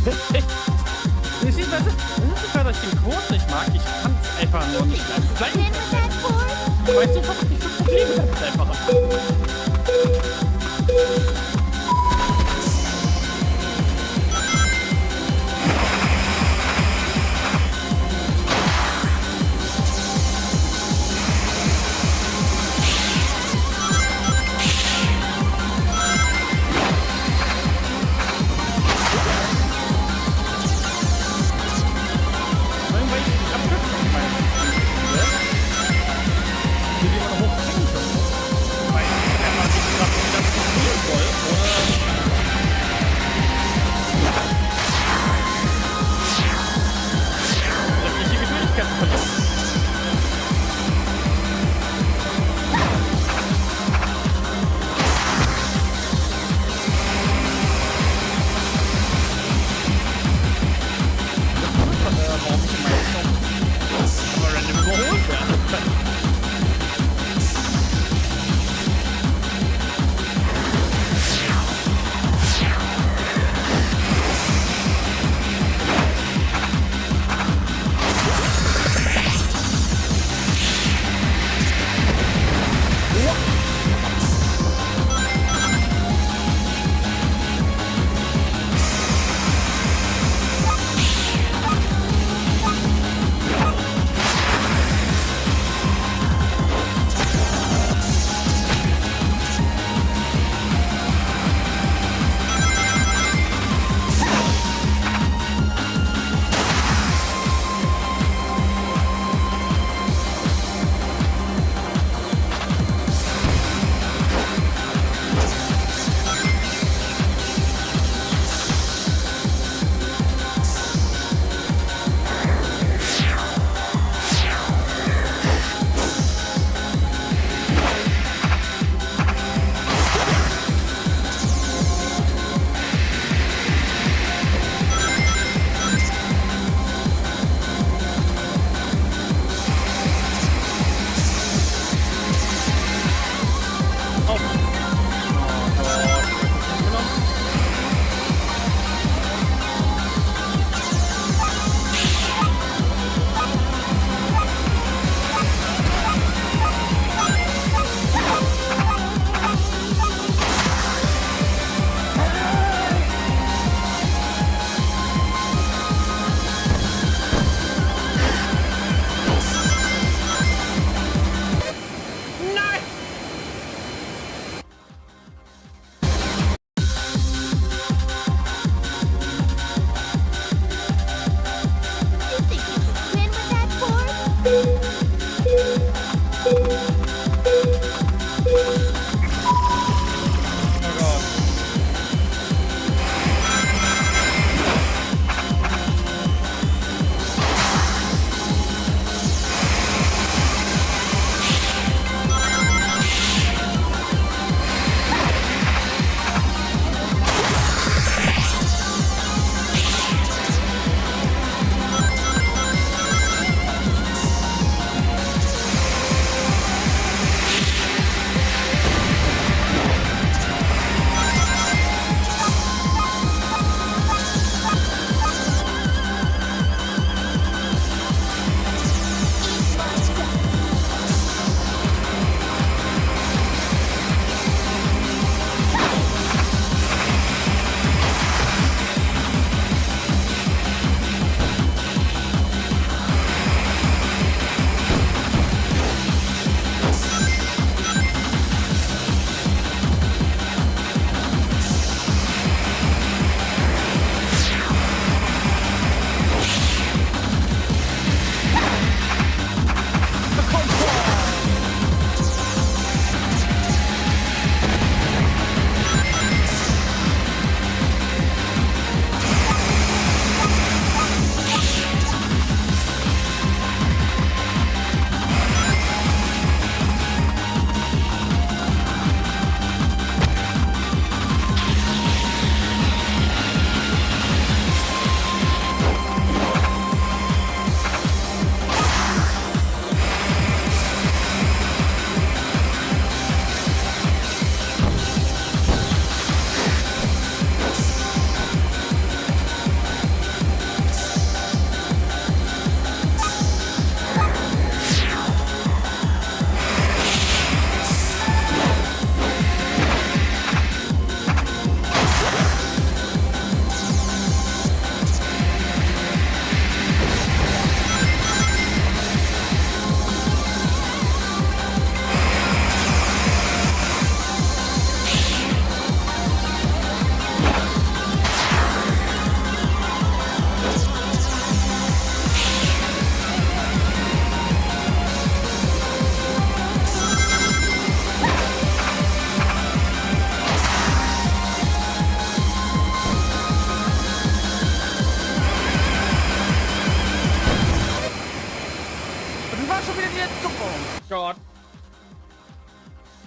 Das ist sogar, dass ich den Code nicht mag. Ich kann es einfach nur nicht. Ich weiß nicht, was ich für Probleme damit einfach habe.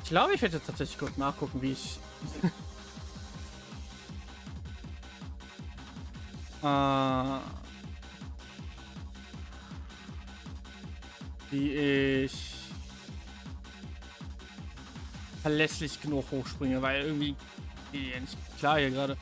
Ich glaube, ich werde jetzt tatsächlich kurz nachgucken, wie ich... wie ich verlässlich genug hochspringe, weil irgendwie nicht klar hier gerade.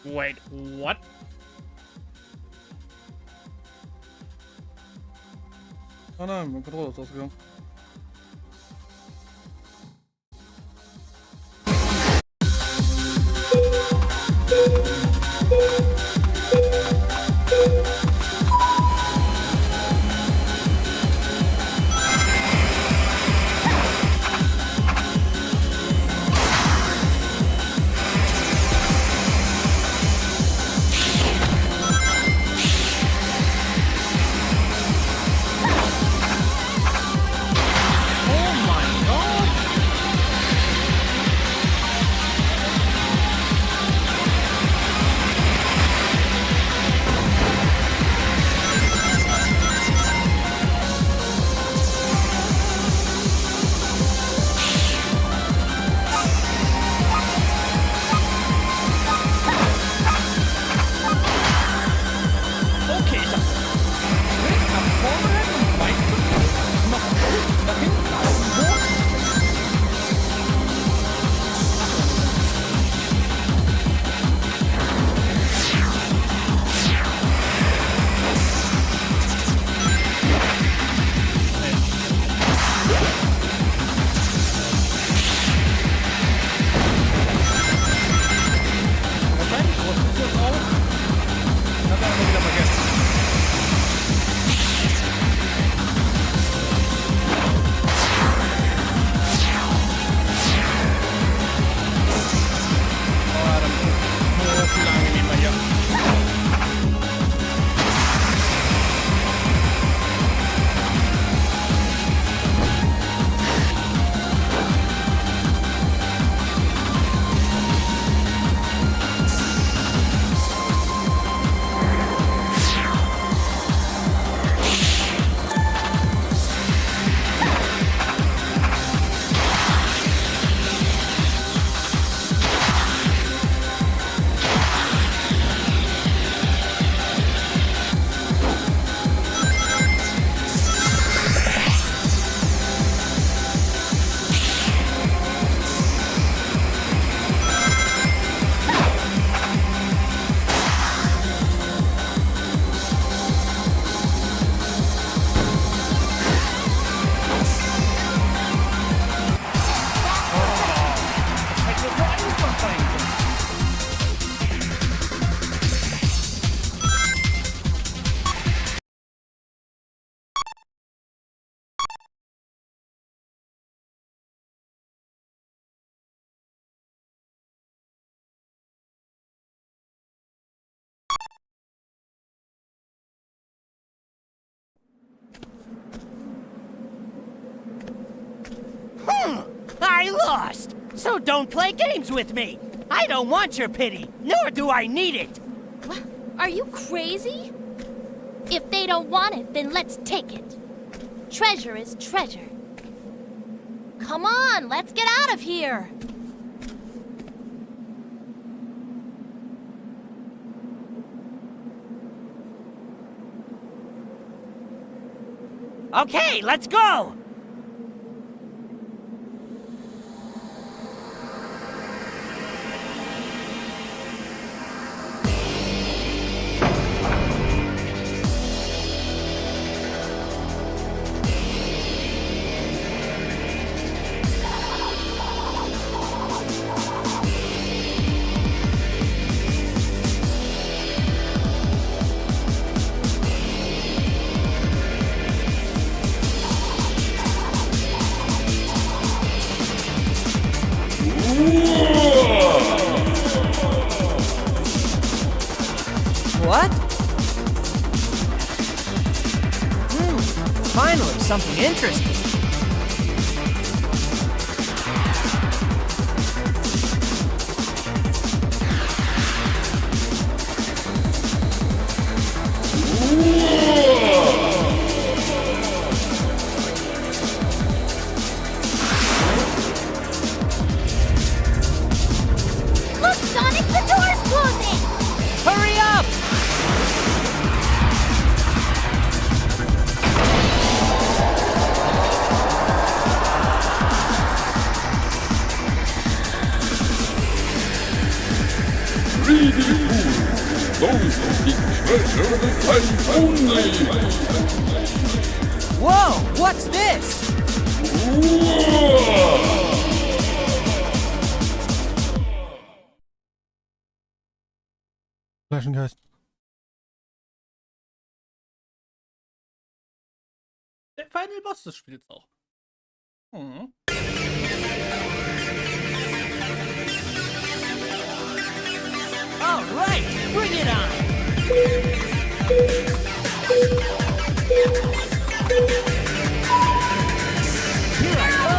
Wait, what? Oh nein, mein Controller ist ausgegangen. I lost! So don't play games with me! I don't want your pity, nor do I need it! What? Are you crazy? If they don't want it, then let's take it. Treasure is treasure. Come on, let's get out of here. Okay, let's go! What? Finally, something interesting. Look, Sonic, the door's closing! Hurry up! Greedy Whoa, what's this? Flaschengeist. Der Final Boss des Spiels auch. Mhm. All right, bring it on. Here I go.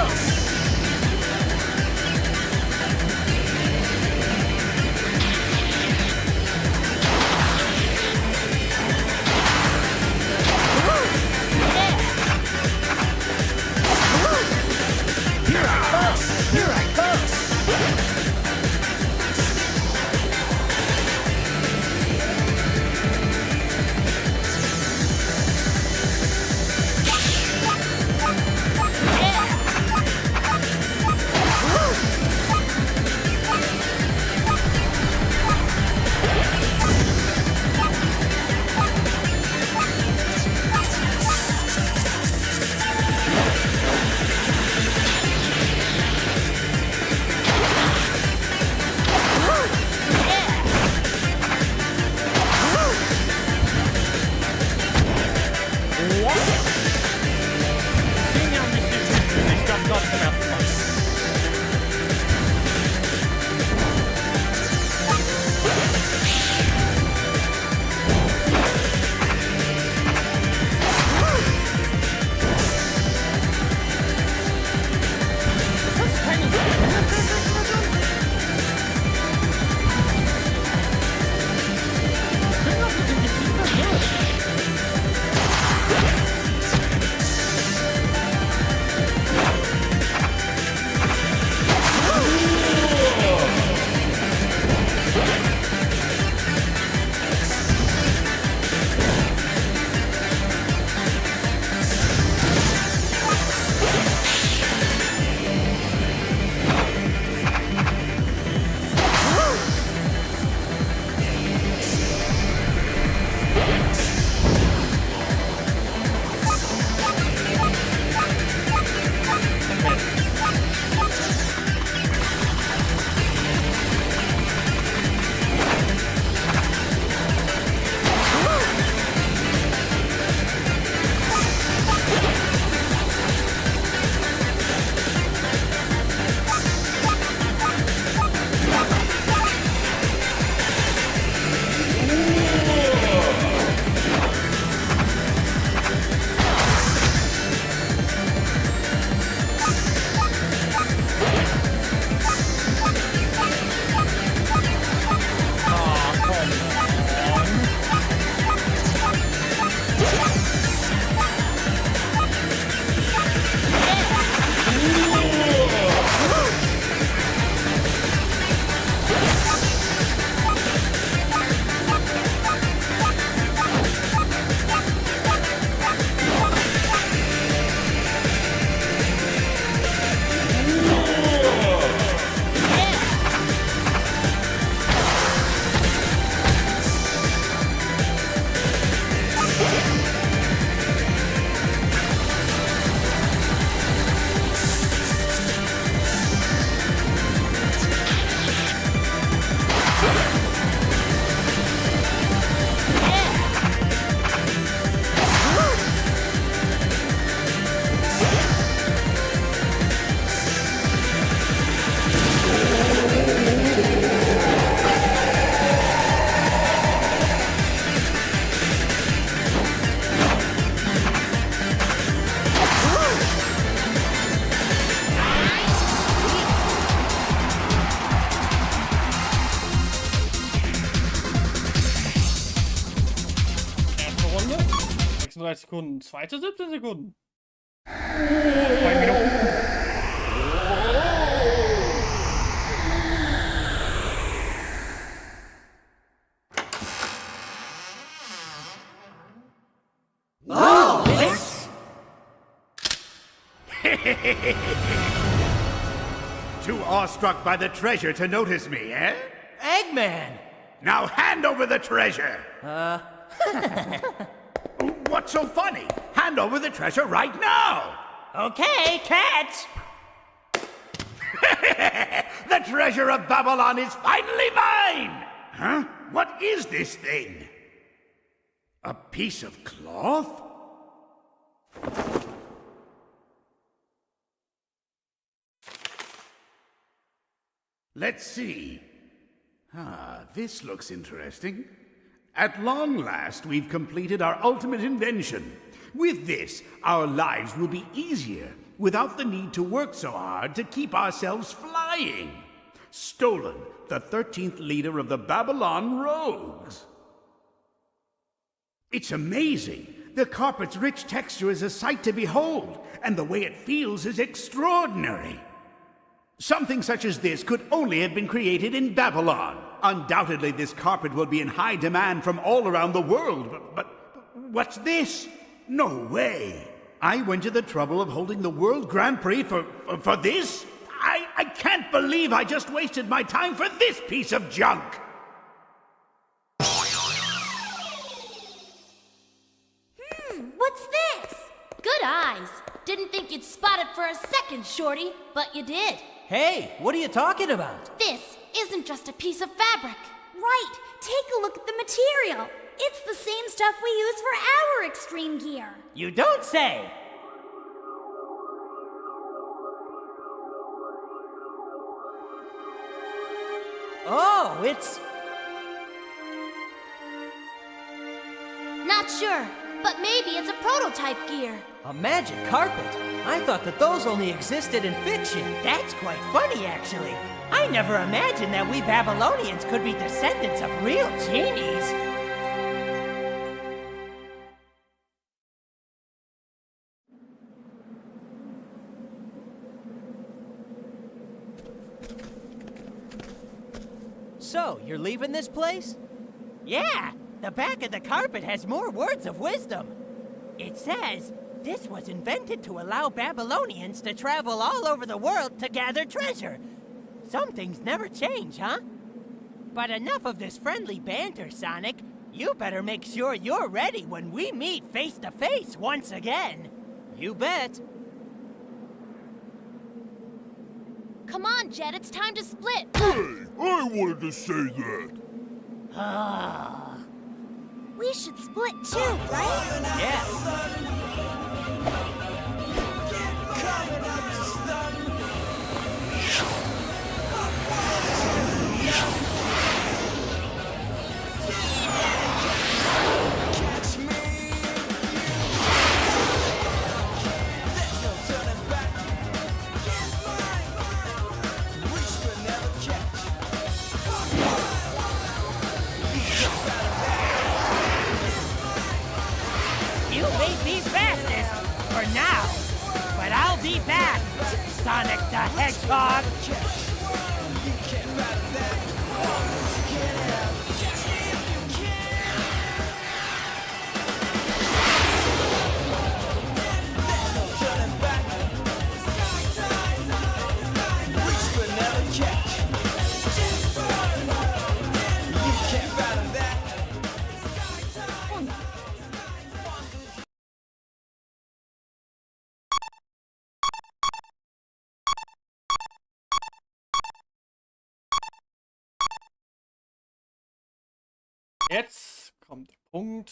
Runde. 36 Sekunden. Zweite 17 Sekunden. 2 Minuten. Too awestruck by the treasure to notice me, eh? Eggman! Now hand over the treasure! What's so funny? Hand over the treasure right now! Okay, catch! The treasure of Babylon is finally mine! Huh? What is this thing? A piece of cloth? Let's see. This looks interesting. At long last, we've completed our ultimate invention. With this, our lives will be easier, without the need to work so hard to keep ourselves flying. Stolen, the 13th leader of the Babylon Rogues. It's amazing. The carpet's rich texture is a sight to behold, and the way it feels is extraordinary. Something such as this could only have been created in Babylon. Undoubtedly, this carpet will be in high demand from all around the world, but what's this? No way. I went to the trouble of holding the World Grand Prix for this? I can't believe I just wasted my time for this piece of junk. What's this? Good eyes. Didn't think you'd spot it for a second, Shorty, but you did. Hey, what are you talking about? This isn't just a piece of fabric. Right, take a look at the material. It's the same stuff we use for our extreme gear. You don't say! Oh, it's... Not sure, but maybe it's a prototype gear. a magic carpet. I thought that those only existed in fiction. That's quite funny, actually. I never imagined that we Babylonians could be descendants of real genies. So, you're leaving this place? Yeah, the back of the carpet has more words of wisdom. It says, this was invented to allow Babylonians to travel all over the world to gather treasure. Some things never change, huh? But enough of this friendly banter, Sonic. You better make sure you're ready when we meet face to face once again. You bet. Come on, Jet, it's time to split. Hey, I wanted to say that. We should split too, right? Yeah. You may be fastest for now, but I'll be back, Sonic the Hedgehog. Jetzt kommt der Punkt.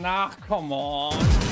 Ach, come on.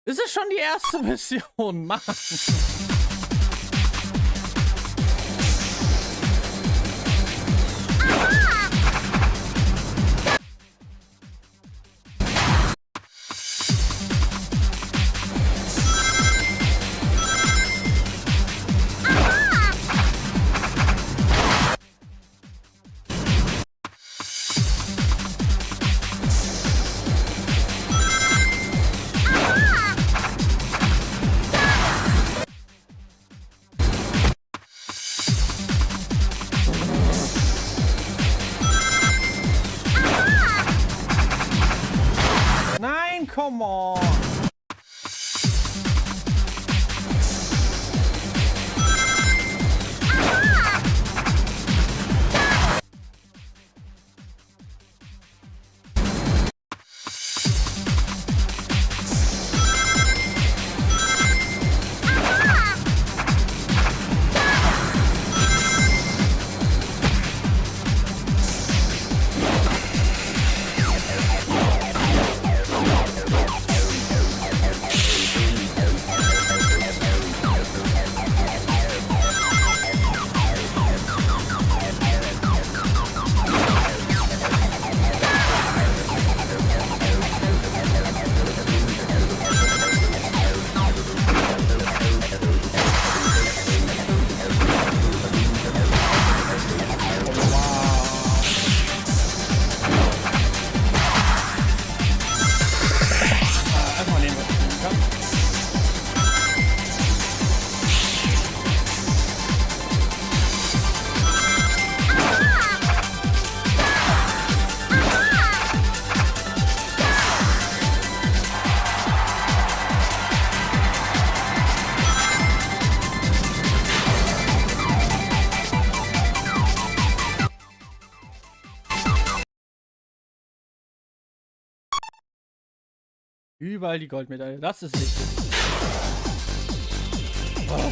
Ist es schon die erste Mission? Mann. Nein, come on. Überall die Goldmedaille, das ist wichtig. Oh.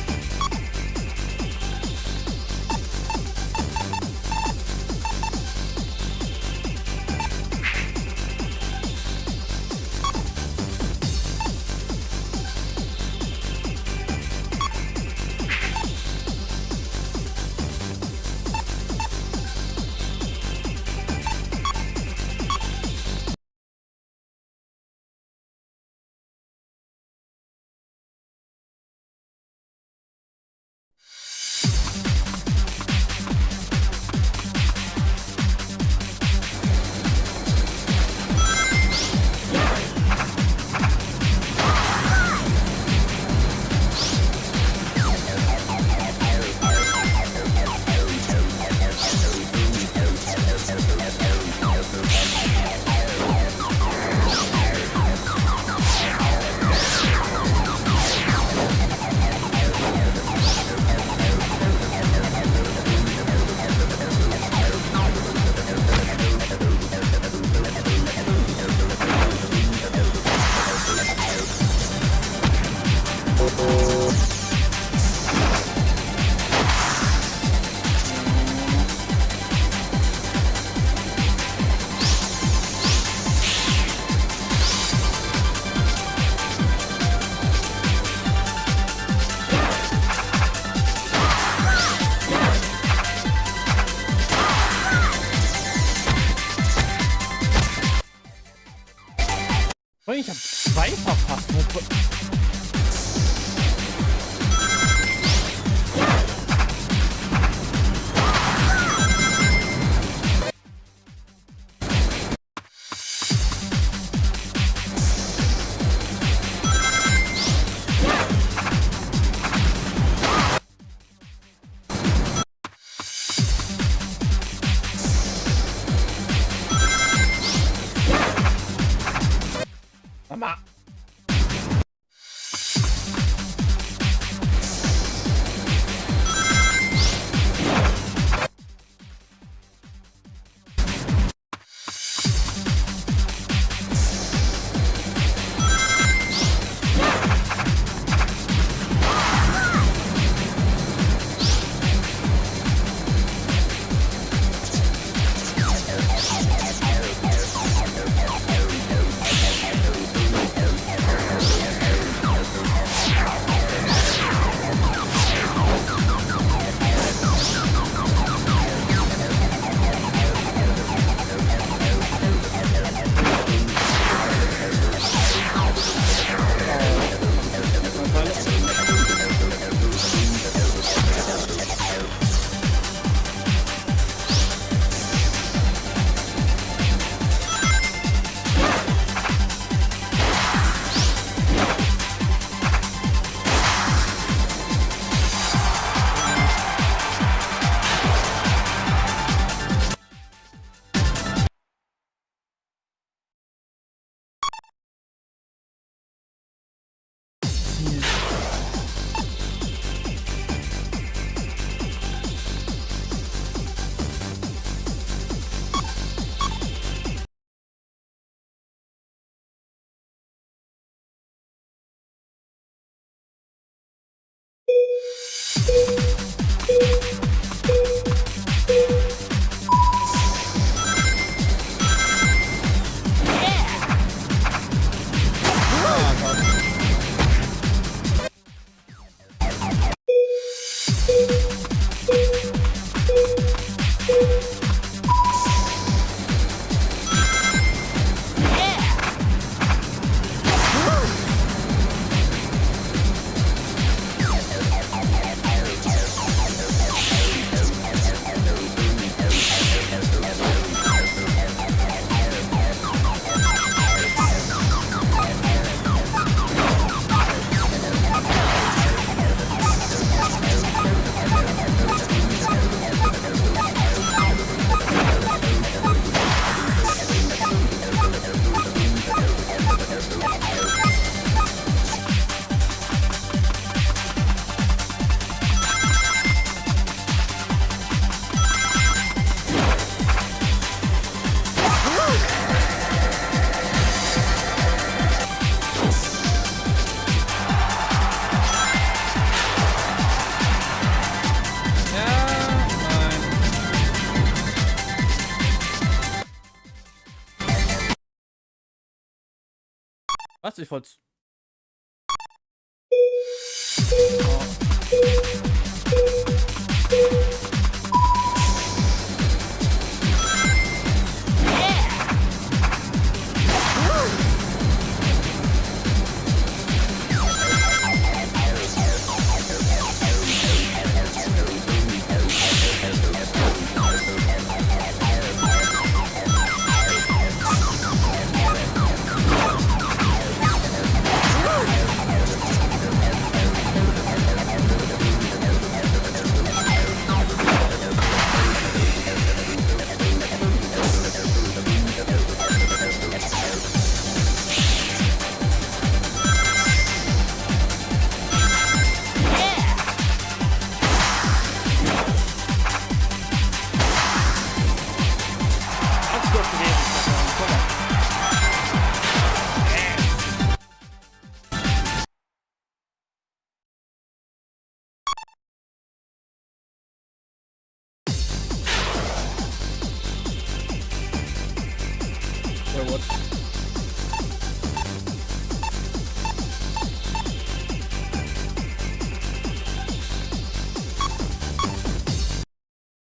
Was? Ich wollte.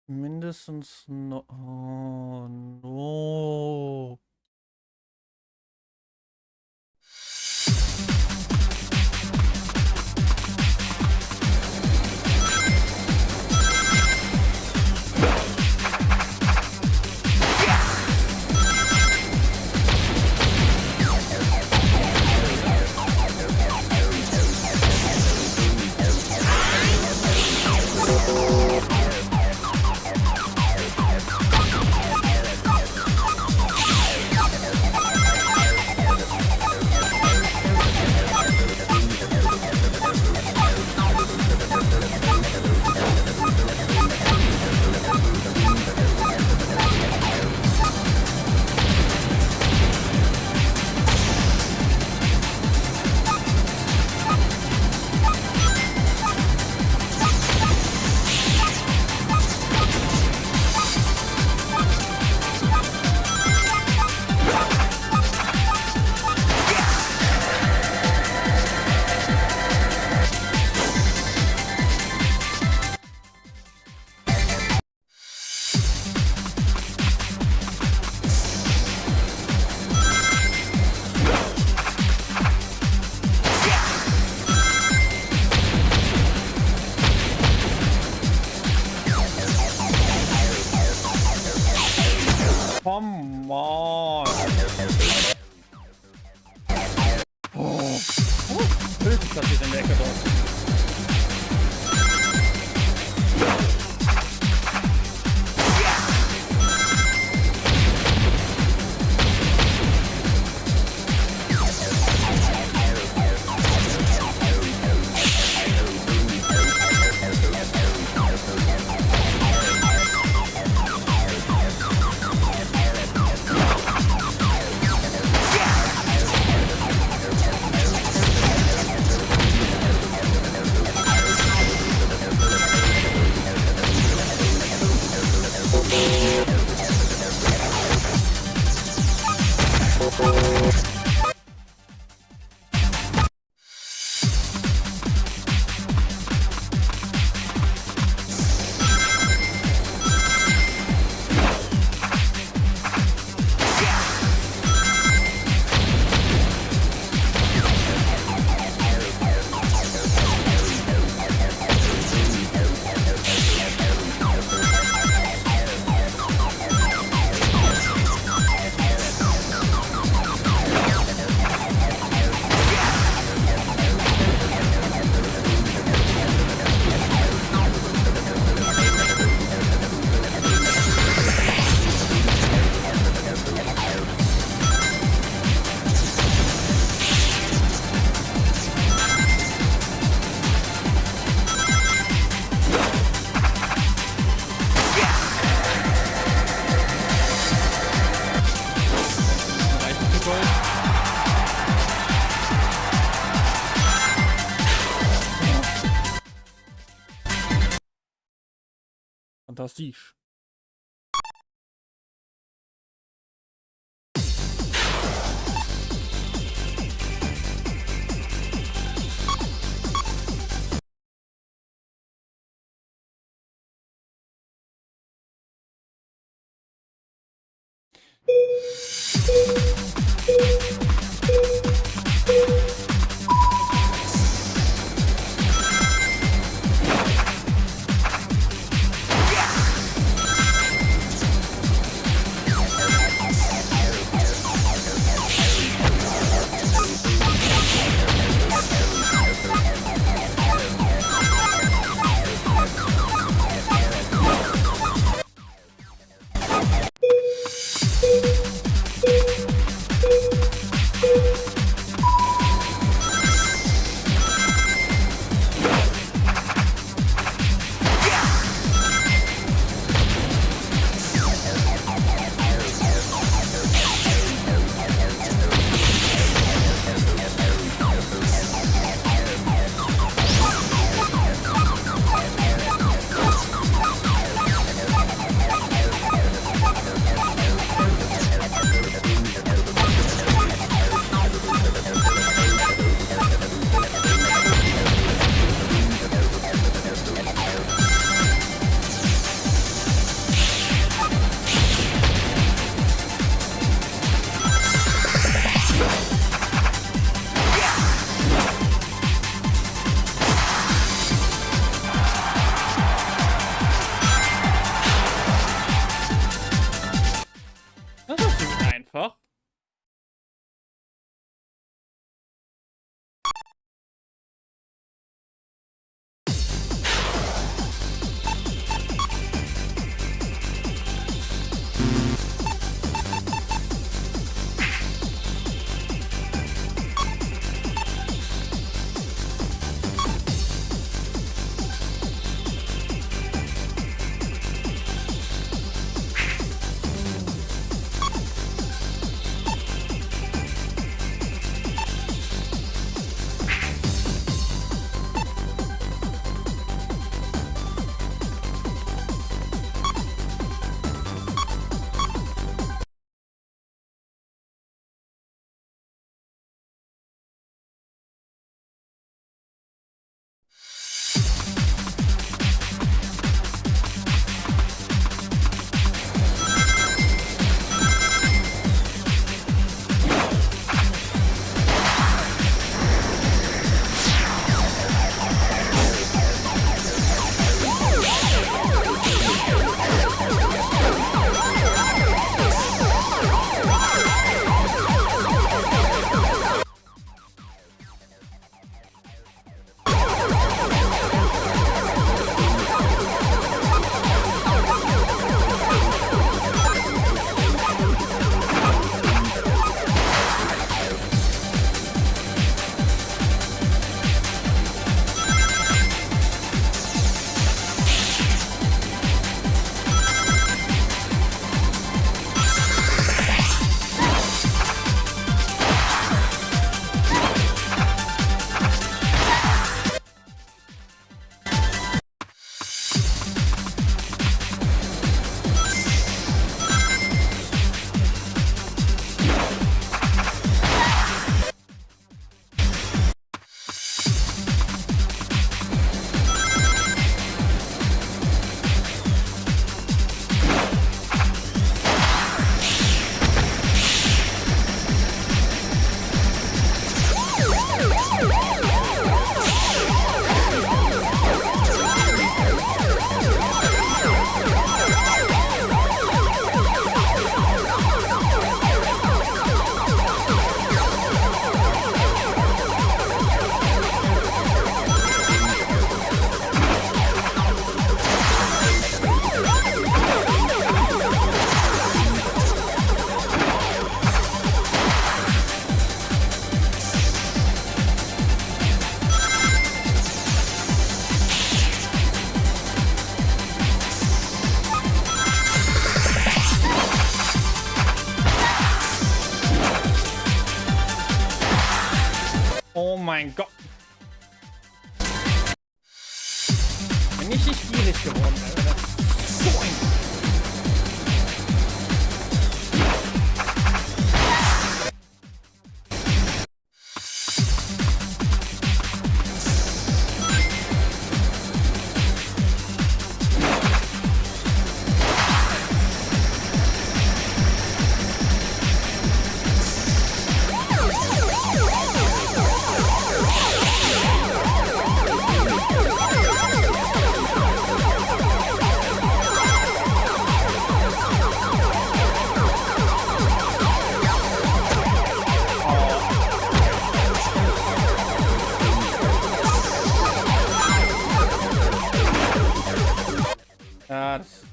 Mindestens no. Oh, no. Come on. Oh. Hilfe passiert in der Ecke dort. Fantastisch. Das ist ziemlich einfach. Oh mein Gott. Wenn ich nicht gierig geworden wäre, das Ja, das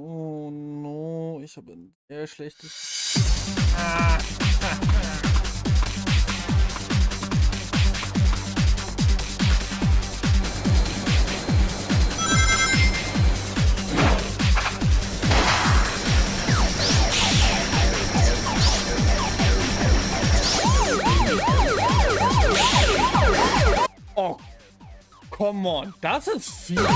Oh no, ich habe ein sehr schlechtes. Oh, come on, das ist viel.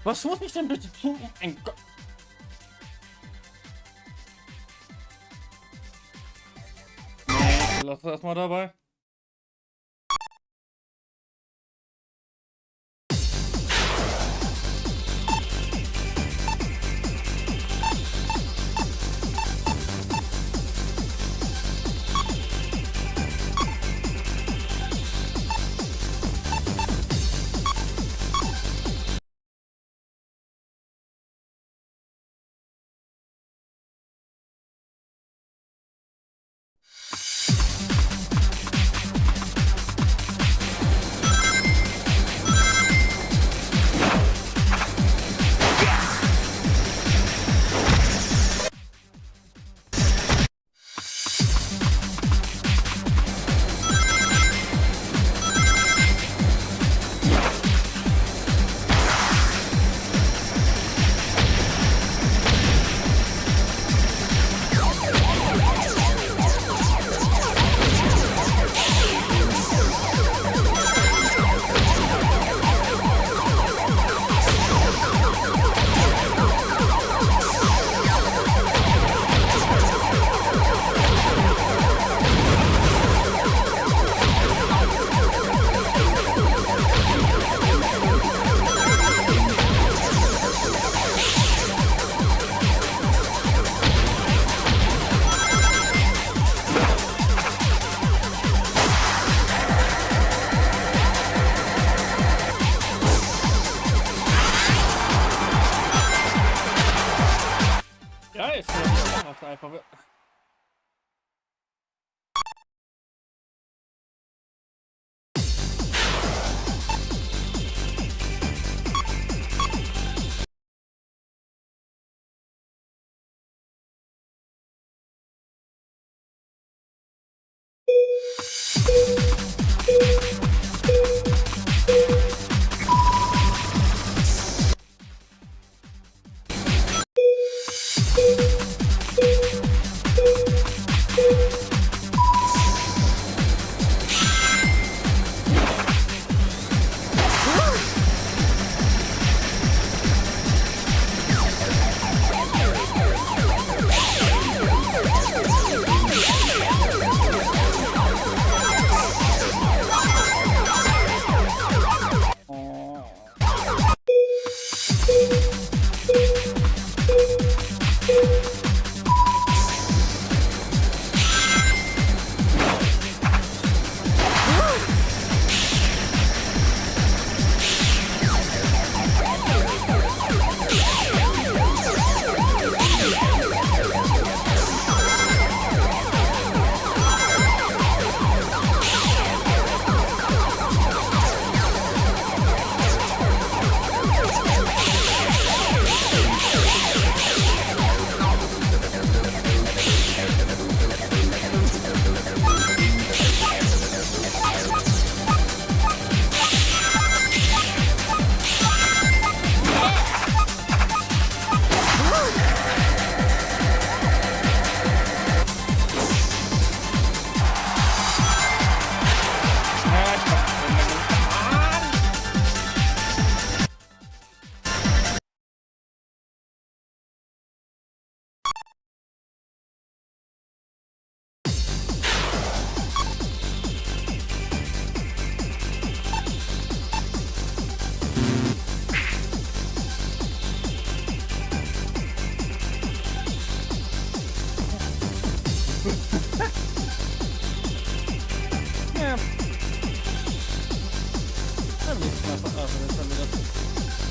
Was muss ich denn bitte tun? Ein Gott. Lass das mal dabei. Nice! Ja, macht einfach.